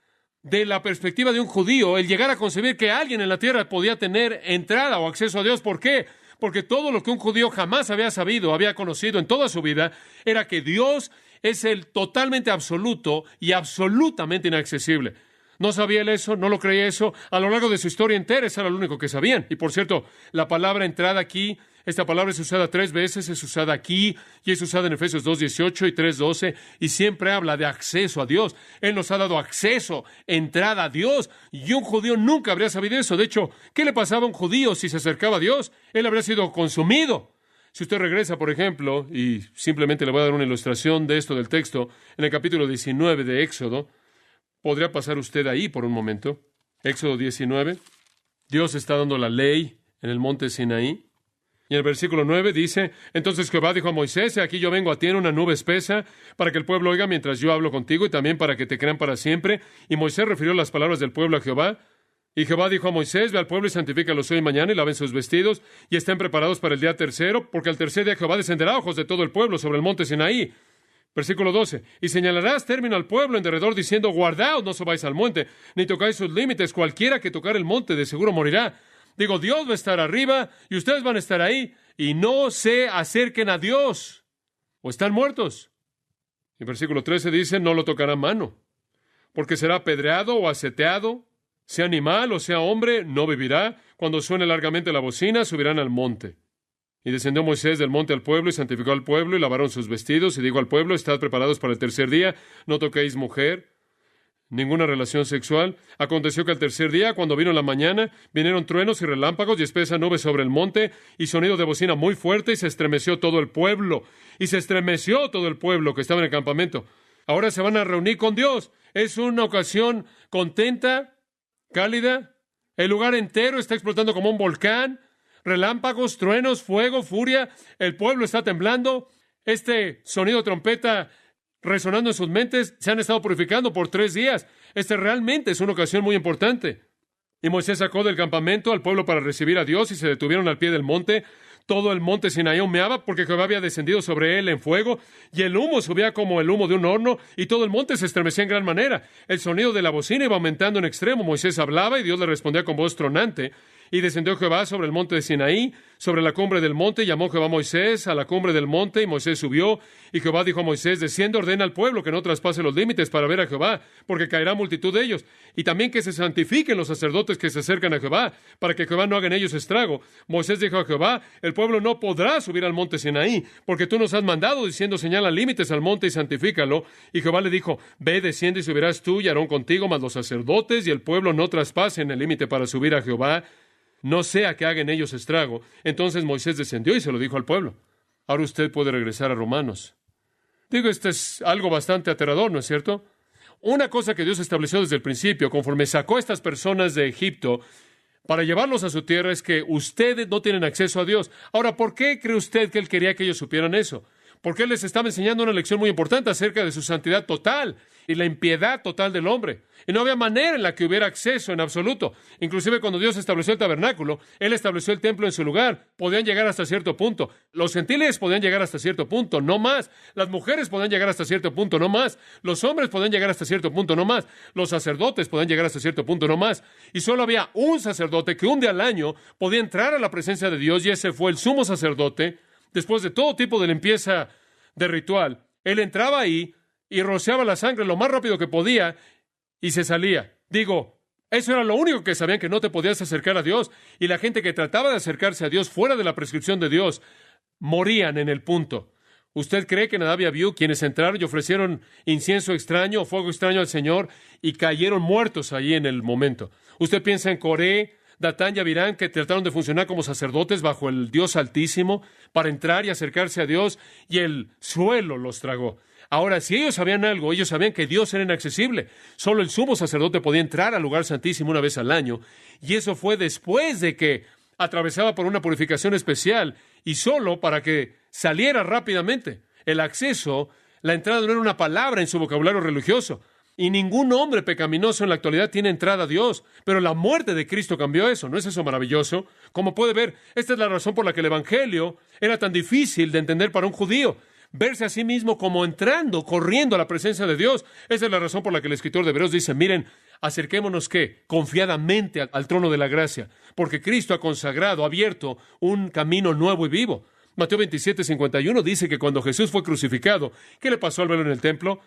de la perspectiva de un judío, el llegar a concebir que alguien en la tierra podía tener entrada o acceso a Dios. ¿Por qué? Porque todo lo que un judío jamás había sabido, había conocido en toda su vida, era que Dios es el totalmente absoluto y absolutamente inaccesible. ¿No sabía él eso? ¿No lo creía eso? A lo largo de su historia entera, eso era lo único que sabían. Y por cierto, la palabra entrada aquí, esta palabra es usada 3 veces, es usada aquí, y es usada en Efesios 2:18 y 3:12, y siempre habla de acceso a Dios. Él nos ha dado acceso, entrada a Dios, y un judío nunca habría sabido eso. De hecho, ¿qué le pasaba a un judío si se acercaba a Dios? Él habría sido consumido. Si usted regresa, por ejemplo, y simplemente le voy a dar una ilustración de esto del texto, en el capítulo 19 de Éxodo, ¿podría pasar usted ahí por un momento? Éxodo 19. Dios está dando la ley en el monte Sinaí. Y en el versículo 9 dice, entonces Jehová dijo a Moisés, aquí yo vengo a ti en una nube espesa, para que el pueblo oiga mientras yo hablo contigo, y también para que te crean para siempre. Y Moisés refirió las palabras del pueblo a Jehová. Y Jehová dijo a Moisés, ve al pueblo y santifícalos hoy y mañana, y laven sus vestidos, y estén preparados para el día tercero, porque al tercer día Jehová descenderá a ojos de todo el pueblo sobre el monte Sinaí. Versículo 12, y señalarás término al pueblo en derredor, diciendo, guardaos, no subáis al monte, ni tocáis sus límites, cualquiera que tocar el monte de seguro morirá. Digo, Dios va a estar arriba, y ustedes van a estar ahí, y no se acerquen a Dios, o están muertos. Y versículo 13 dice, no lo tocará mano, porque será apedreado o aseteado, sea animal o sea hombre, no vivirá. Cuando suene largamente la bocina, subirán al monte. Y descendió Moisés del monte al pueblo, y santificó al pueblo, y lavaron sus vestidos, y dijo al pueblo, estad preparados para el tercer día, no toquéis mujer, ninguna relación sexual. Aconteció que al tercer día, cuando vino la mañana, vinieron truenos y relámpagos, y espesa nube sobre el monte, y sonido de bocina muy fuerte, y se estremeció todo el pueblo, que estaba en el campamento. Ahora se van a reunir con Dios. Es una ocasión contenta, cálida. El lugar entero está explotando como un volcán. Relámpagos, truenos, fuego, furia. El pueblo está temblando. Este sonido de trompeta resonando en sus mentes. Se han estado purificando por 3 días. Realmente es una ocasión muy importante. Y Moisés sacó del campamento al pueblo para recibir a Dios, y se detuvieron al pie del monte. Todo el monte Sinaí humeaba, porque Jehová había descendido sobre él en fuego, y el humo subía como el humo de un horno, y todo el monte se estremecía en gran manera. El sonido de la bocina iba aumentando en extremo. Moisés hablaba, y Dios le respondía con voz tronante. Y descendió Jehová sobre el monte de Sinaí, sobre la cumbre del monte, y llamó Jehová a Moisés a la cumbre del monte, y Moisés subió, y Jehová dijo a Moisés, desciende, ordena al pueblo que no traspase los límites para ver a Jehová, porque caerá multitud de ellos, y también que se santifiquen los sacerdotes que se acercan a Jehová, para que Jehová no haga en ellos estrago. Moisés dijo a Jehová, el pueblo no podrá subir al monte Sinaí, porque tú nos has mandado, diciendo, señala límites al monte y santifícalo. Y Jehová le dijo, ve, desciende y subirás tú y Aarón contigo, mas los sacerdotes y el pueblo no traspasen el límite para subir a Jehová, no sea que hagan ellos estrago. Entonces Moisés descendió y se lo dijo al pueblo. Ahora usted puede regresar a Romanos. Digo, esto es algo bastante aterrador, ¿no es cierto? Una cosa que Dios estableció desde el principio, conforme sacó a estas personas de Egipto para llevarlos a su tierra, es que ustedes no tienen acceso a Dios. Ahora, ¿por qué cree usted que Él quería que ellos supieran eso? Porque Él les estaba enseñando una lección muy importante acerca de su santidad total y la impiedad total del hombre. Y no había manera en la que hubiera acceso en absoluto. Inclusive cuando Dios estableció el tabernáculo, Él estableció el templo en su lugar. Podían llegar hasta cierto punto. Los gentiles podían llegar hasta cierto punto, no más. Las mujeres podían llegar hasta cierto punto, no más. Los hombres podían llegar hasta cierto punto, no más. Los sacerdotes podían llegar hasta cierto punto, no más. Y solo había un sacerdote que un día al año podía entrar a la presencia de Dios, y ese fue el sumo sacerdote. Después de todo tipo de limpieza de ritual, él entraba ahí y rociaba la sangre lo más rápido que podía y se salía. Digo, Eso era lo único que sabían, que no te podías acercar a Dios. Y la gente que trataba de acercarse a Dios fuera de la prescripción de Dios, morían en el punto. ¿Usted cree que Nadab y Abiú, quienes entraron y ofrecieron incienso extraño o fuego extraño al Señor, y cayeron muertos ahí en el momento? ¿Usted piensa en Coré, Datán y Abirán, que trataron de funcionar como sacerdotes bajo el Dios Altísimo para entrar y acercarse a Dios, y el suelo los tragó? Ahora, si ellos sabían algo, ellos sabían que Dios era inaccesible. Solo el sumo sacerdote podía entrar al lugar santísimo una vez al año, y eso fue después de que atravesaba por una purificación especial, y solo para que saliera rápidamente. El acceso, la entrada no era una palabra en su vocabulario religioso, y ningún hombre pecaminoso en la actualidad tiene entrada a Dios, pero la muerte de Cristo cambió eso. ¿No es eso maravilloso? Como puede ver, esta es la razón por la que el Evangelio era tan difícil de entender para un judío. Verse a sí mismo como entrando, corriendo a la presencia de Dios. Esa es la razón por la que el escritor de Hebreos dice, miren, acerquémonos, ¿qué? Confiadamente al trono de la gracia, porque Cristo ha consagrado, ha abierto un camino nuevo y vivo. Mateo 27:51 dice que cuando Jesús fue crucificado, ¿qué le pasó al velo en el templo?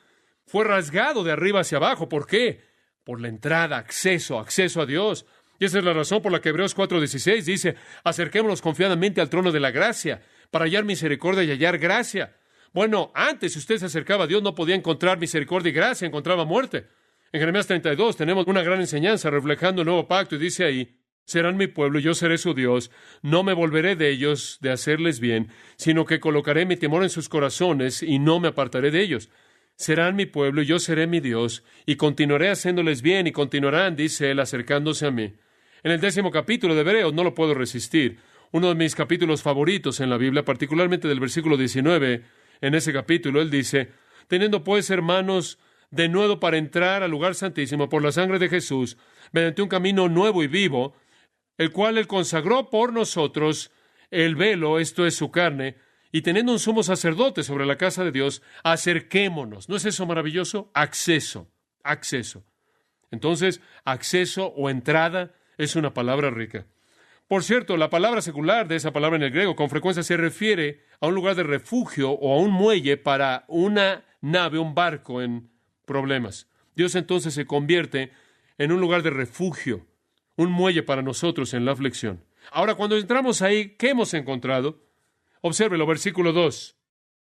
Fue rasgado de arriba hacia abajo. ¿Por qué? Por la entrada, acceso a Dios. Y esa es la razón por la que Hebreos 4:16 dice, acerquémonos confiadamente al trono de la gracia, para hallar misericordia y hallar gracia. Bueno, antes, si usted se acercaba a Dios, no podía encontrar misericordia y gracia, encontraba muerte. En Jeremías 32 tenemos una gran enseñanza reflejando el nuevo pacto, y dice ahí, serán mi pueblo y yo seré su Dios, no me volveré de ellos de hacerles bien, sino que colocaré mi temor en sus corazones y no me apartaré de ellos. Serán mi pueblo y yo seré mi Dios, y continuaré haciéndoles bien, y continuarán, dice él, acercándose a mí. En el 10º capítulo de Hebreos, no lo puedo resistir, uno de mis capítulos favoritos en la Biblia, particularmente del versículo 19, en ese capítulo, él dice, teniendo pues, hermanos, de nuevo para entrar al lugar santísimo por la sangre de Jesús, mediante un camino nuevo y vivo, el cual él consagró por nosotros el velo, esto es su carne, y teniendo un sumo sacerdote sobre la casa de Dios, acerquémonos. ¿No es eso maravilloso? Acceso. Entonces, acceso o entrada es una palabra rica. Por cierto, la palabra secular de esa palabra en el griego con frecuencia se refiere a un lugar de refugio o a un muelle para una nave, un barco en problemas. Dios entonces se convierte en un lugar de refugio, un muelle para nosotros en la aflicción. Ahora, cuando entramos ahí, ¿qué hemos encontrado? Obsérvelo, versículo 2.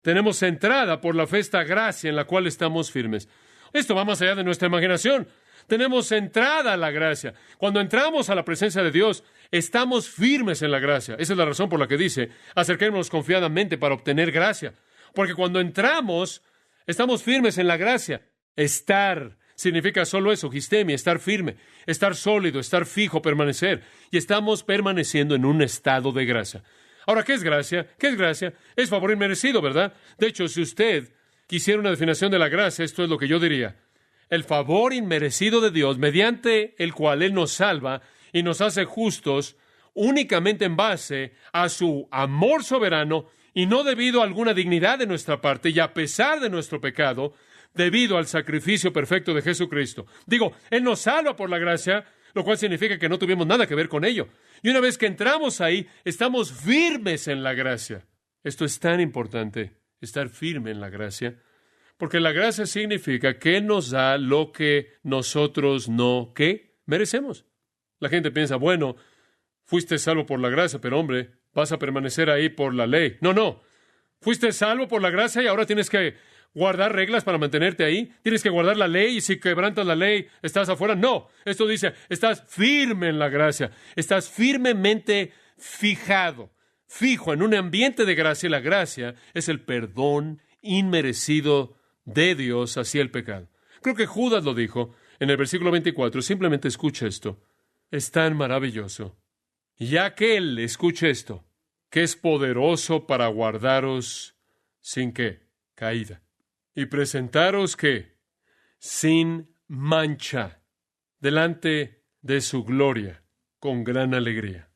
Tenemos entrada por la fe esta gracia en la cual estamos firmes. Esto va más allá de nuestra imaginación. Tenemos entrada a la gracia. Cuando entramos a la presencia de Dios, estamos firmes en la gracia. Esa es la razón por la que dice, acerquémonos confiadamente para obtener gracia. Porque cuando entramos, estamos firmes en la gracia. Estar significa solo eso, histemia, estar firme, estar sólido, estar fijo, permanecer. Y estamos permaneciendo en un estado de gracia. Ahora, ¿qué es gracia? ¿Qué es gracia? Es favor inmerecido, ¿verdad? De hecho, si usted quisiera una definición de la gracia, esto es lo que yo diría. El favor inmerecido de Dios, mediante el cual Él nos salva y nos hace justos únicamente en base a su amor soberano y no debido a alguna dignidad de nuestra parte y a pesar de nuestro pecado, debido al sacrificio perfecto de Jesucristo. Digo, Él nos salva por la gracia, lo cual significa que no tuvimos nada que ver con ello. Y una vez que entramos ahí, estamos firmes en la gracia. Esto es tan importante, estar firme en la gracia, porque la gracia significa que nos da lo que nosotros no, ¿qué? Merecemos. La gente piensa, bueno, fuiste salvo por la gracia, pero hombre, vas a permanecer ahí por la ley. No. Fuiste salvo por la gracia y ahora tienes que guardar reglas para mantenerte ahí. Tienes que guardar la ley y si quebrantas la ley, estás afuera. No, esto dice, estás firme en la gracia. Estás firmemente fijo en un ambiente de gracia. Y la gracia es el perdón inmerecido de Dios hacia el pecado. Creo que Judas lo dijo en el versículo 24. Simplemente escucha esto. Es tan maravilloso. Y aquel, escuche esto, que es poderoso para guardaros sin qué, caída. Y presentaros ¿qué? Sin mancha, delante de su gloria, con gran alegría.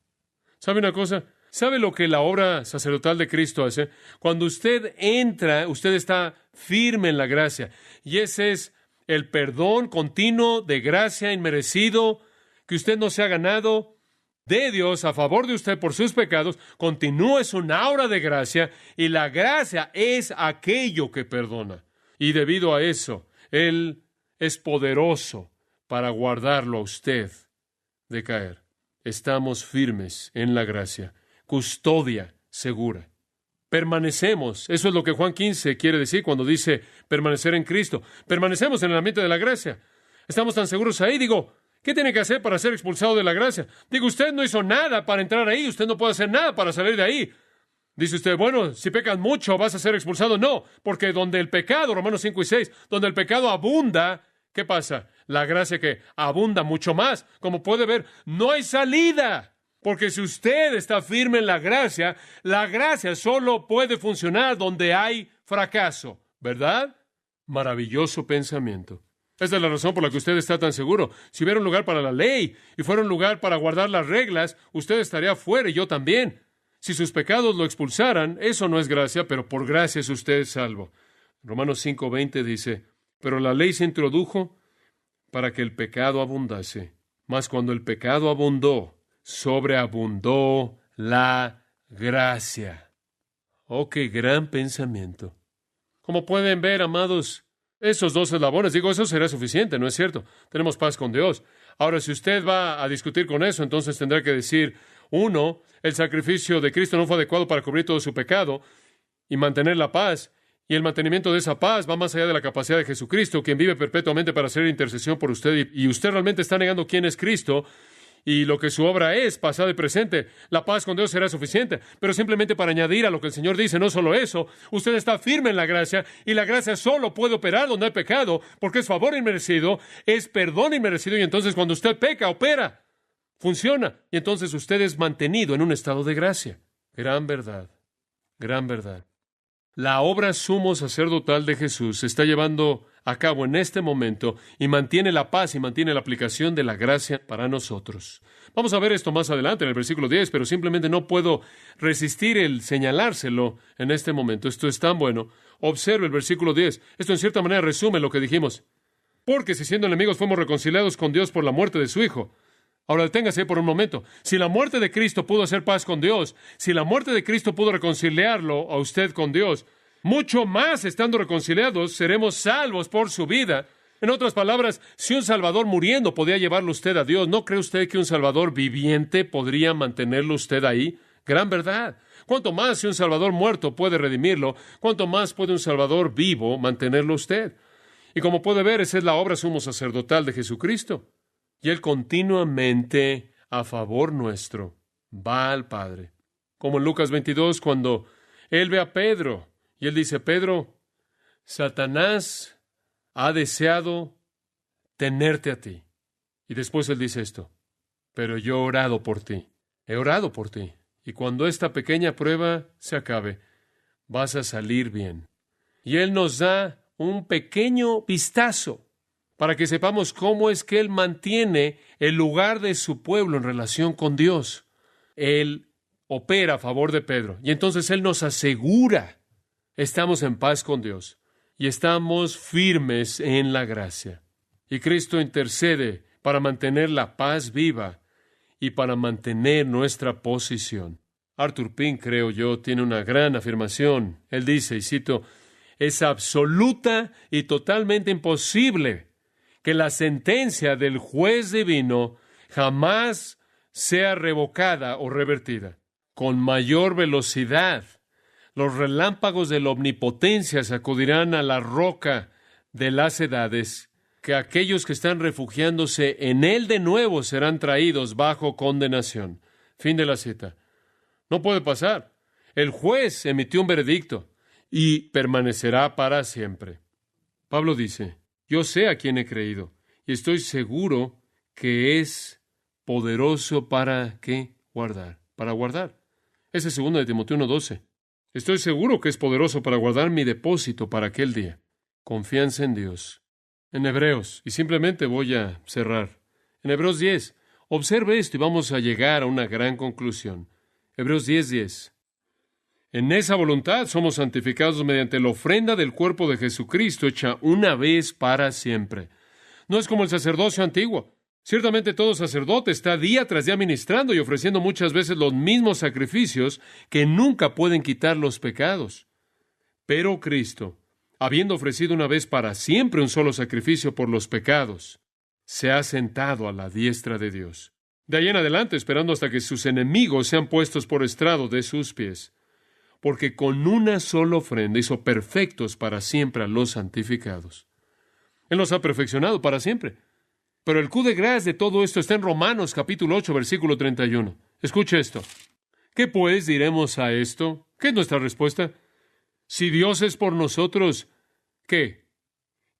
¿Sabe una cosa? ¿Sabe lo que la obra sacerdotal de Cristo hace? Cuando usted entra, usted está firme en la gracia. Y ese es el perdón continuo de gracia inmerecido que usted no se ha ganado de Dios a favor de usted por sus pecados. Continúa, es una aura de gracia y la gracia es aquello que perdona. Y debido a eso, Él es poderoso para guardarlo a usted de caer. Estamos firmes en la gracia, custodia segura. Permanecemos. Eso es lo que Juan 15 quiere decir cuando dice permanecer en Cristo. Permanecemos en el ambiente de la gracia. Estamos tan seguros ahí. Digo, ¿qué tiene que hacer para ser expulsado de la gracia? Digo, usted no hizo nada para entrar ahí. Usted no puede hacer nada para salir de ahí. Dice usted, bueno, si pecas mucho vas a ser expulsado. No, porque donde el pecado, Romanos 5 y 6, donde el pecado abunda, ¿qué pasa? La gracia que abunda mucho más. Como puede ver, no hay salida. Porque si usted está firme en la gracia solo puede funcionar donde hay fracaso. ¿Verdad? Maravilloso pensamiento. Esta es la razón por la que usted está tan seguro. Si hubiera un lugar para la ley y fuera un lugar para guardar las reglas, usted estaría fuera y yo también. Si sus pecados lo expulsaran, eso no es gracia, pero por gracia es usted salvo. Romanos 5:20 dice, pero la ley se introdujo para que el pecado abundase. Mas cuando el pecado abundó, sobreabundó la gracia. Oh, qué gran pensamiento. Como pueden ver, amados, esos dos eslabones, eso será suficiente, ¿no es cierto? Tenemos paz con Dios. Ahora, si usted va a discutir con eso, entonces tendrá que decir, uno, el sacrificio de Cristo no fue adecuado para cubrir todo su pecado y mantener la paz. Y el mantenimiento de esa paz va más allá de la capacidad de Jesucristo, quien vive perpetuamente para hacer intercesión por usted. Y usted realmente está negando quién es Cristo y lo que su obra es, pasado y presente. La paz con Dios será suficiente, pero simplemente para añadir a lo que el Señor dice, no solo eso, usted está firme en la gracia, y la gracia solo puede operar donde hay pecado, porque es favor inmerecido, es perdón inmerecido, y entonces cuando usted peca, opera, funciona, y entonces usted es mantenido en un estado de gracia. Gran verdad, gran verdad. La obra sumo sacerdotal de Jesús se está llevando a cabo en este momento y mantiene la paz y mantiene la aplicación de la gracia para nosotros. Vamos a ver esto más adelante en el versículo 10, pero simplemente no puedo resistir el señalárselo en este momento. Esto es tan bueno. Observe el versículo 10. Esto en cierta manera resume lo que dijimos. Porque si siendo enemigos fuimos reconciliados con Dios por la muerte de su Hijo. Ahora deténgase por un momento. Si la muerte de Cristo pudo hacer paz con Dios, si la muerte de Cristo pudo reconciliarlo a usted con Dios, mucho más estando reconciliados seremos salvos por su vida. En otras palabras, si un Salvador muriendo podía llevarlo usted a Dios, ¿no cree usted que un Salvador viviente podría mantenerlo usted ahí? Gran verdad. Cuanto más si un Salvador muerto puede redimirlo, cuanto más puede un Salvador vivo mantenerlo usted. Y como puede ver, esa es la obra sumo sacerdotal de Jesucristo. Y Él continuamente, a favor nuestro, va al Padre. Como en Lucas 22, cuando Él ve a Pedro, y Él dice, Pedro, Satanás ha deseado tenerte a ti. Y después Él dice esto, pero yo he orado por ti, he orado por ti. Y cuando esta pequeña prueba se acabe, vas a salir bien. Y Él nos da un pequeño vistazo para que sepamos cómo es que Él mantiene el lugar de su pueblo en relación con Dios. Él opera a favor de Pedro. Y entonces Él nos asegura, estamos en paz con Dios y estamos firmes en la gracia. Y Cristo intercede para mantener la paz viva y para mantener nuestra posición. Arthur Pink, creo yo, tiene una gran afirmación. Él dice, y cito, es absoluta y totalmente imposible que la sentencia del juez divino jamás sea revocada o revertida. Con mayor velocidad, los relámpagos de la omnipotencia sacudirán a la roca de las edades, que aquellos que están refugiándose en Él de nuevo serán traídos bajo condenación. Fin de la cita. No puede pasar. El juez emitió un veredicto y permanecerá para siempre. Pablo dice, yo sé a quién he creído y estoy seguro que es poderoso para ¿qué? Para guardar. Ese es 2 de Timoteo 1:12. Estoy seguro que es poderoso para guardar mi depósito para aquel día. Confianza en Dios. En Hebreos, y simplemente voy a cerrar. En Hebreos 10, observe esto y vamos a llegar a una gran conclusión. Hebreos 10:10. En esa voluntad somos santificados mediante la ofrenda del cuerpo de Jesucristo hecha una vez para siempre. No es como el sacerdocio antiguo. Ciertamente todo sacerdote está día tras día ministrando y ofreciendo muchas veces los mismos sacrificios que nunca pueden quitar los pecados. Pero Cristo, habiendo ofrecido una vez para siempre un solo sacrificio por los pecados, se ha sentado a la diestra de Dios. De ahí en adelante, esperando hasta que sus enemigos sean puestos por estrado de sus pies. Porque con una sola ofrenda hizo perfectos para siempre a los santificados. Él nos ha perfeccionado para siempre. Pero el coup de grâce de todo esto está en Romanos capítulo 8, versículo 31. Escuche esto. ¿Qué pues diremos a esto? ¿Qué es nuestra respuesta? Si Dios es por nosotros, ¿qué?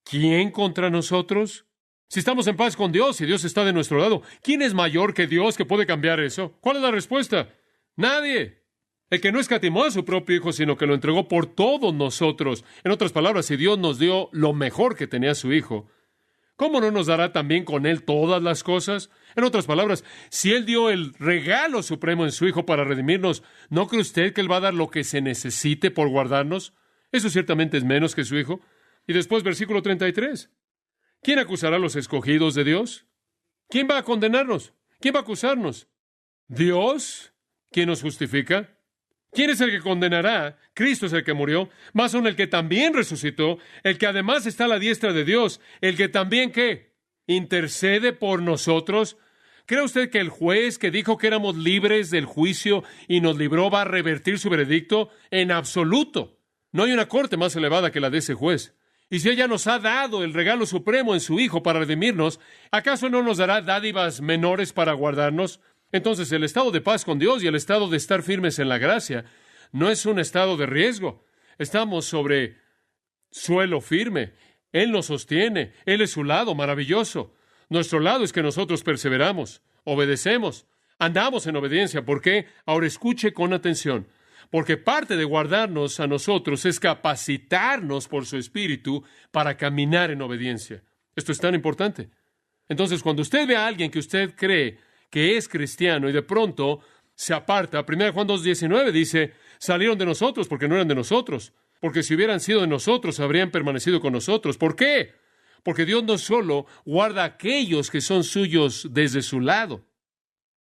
¿Quién contra nosotros? Si estamos en paz con Dios y Dios está de nuestro lado, ¿quién es mayor que Dios que puede cambiar eso? ¿Cuál es la respuesta? Nadie. El que no escatimó a su propio Hijo, sino que lo entregó por todos nosotros. En otras palabras, si Dios nos dio lo mejor que tenía su Hijo, ¿cómo no nos dará también con Él todas las cosas? En otras palabras, si Él dio el regalo supremo en su Hijo para redimirnos, ¿no cree usted que Él va a dar lo que se necesite por guardarnos? Eso ciertamente es menos que su Hijo. Y después, versículo 33. ¿Quién acusará a los escogidos de Dios? ¿Quién va a condenarnos? ¿Quién va a acusarnos? ¿Dios? ¿Quién nos justifica? ¿Quién es el que condenará? Cristo es el que murió, más aún el que también resucitó, el que además está a la diestra de Dios, el que también, ¿qué? ¿Intercede por nosotros? ¿Cree usted que el juez que dijo que éramos libres del juicio y nos libró va a revertir su veredicto? En absoluto. No hay una corte más elevada que la de ese juez. Y si ella nos ha dado el regalo supremo en su Hijo para redimirnos, ¿acaso no nos dará dádivas menores para guardarnos? Entonces, el estado de paz con Dios y el estado de estar firmes en la gracia no es un estado de riesgo. Estamos sobre suelo firme. Él nos sostiene. Él es su lado maravilloso. Nuestro lado es que nosotros perseveramos, obedecemos, andamos en obediencia. ¿Por qué? Ahora escuche con atención. Porque parte de guardarnos a nosotros es capacitarnos por su Espíritu para caminar en obediencia. Esto es tan importante. Entonces, cuando usted ve a alguien que usted cree que es cristiano y de pronto se aparta, 1 Juan 2:19 dice, salieron de nosotros porque no eran de nosotros, porque si hubieran sido de nosotros habrían permanecido con nosotros. ¿Por qué? Porque Dios no solo guarda a aquellos que son suyos desde su lado,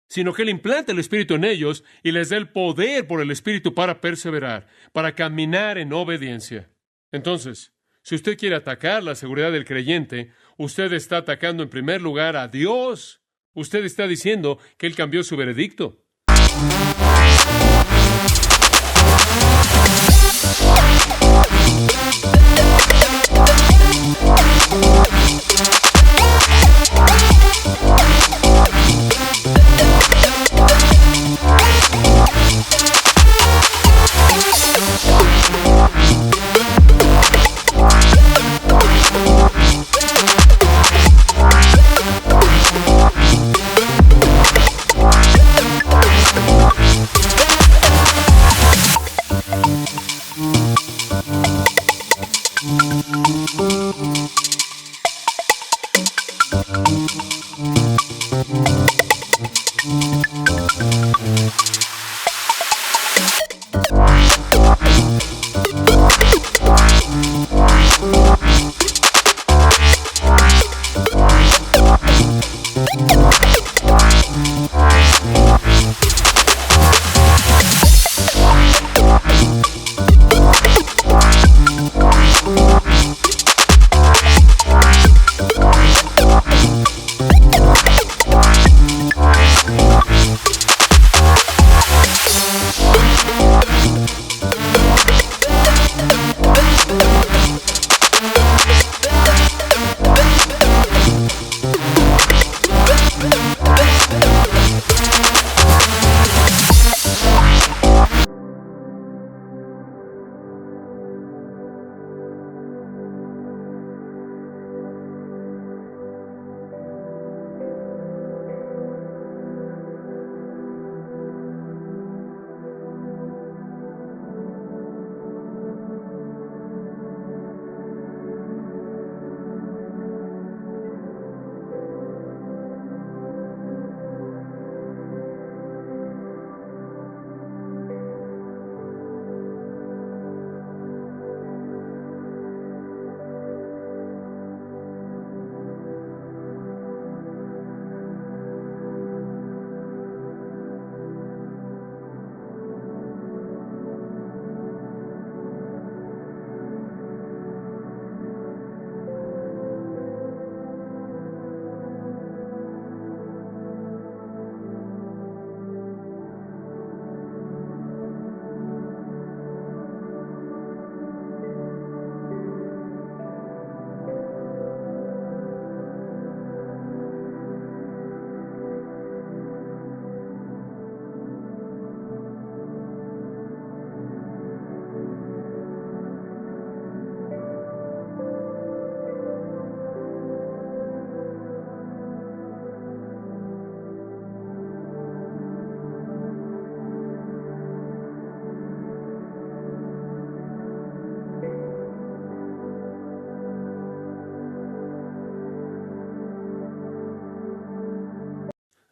sino que Él implanta el Espíritu en ellos y les da el poder por el Espíritu para perseverar, para caminar en obediencia. Entonces, si usted quiere atacar la seguridad del creyente, usted está atacando en primer lugar a Dios. Usted está diciendo que Él cambió su veredicto.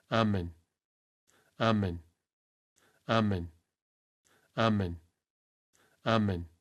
Amén. Amén. Amén. Amén. Amén.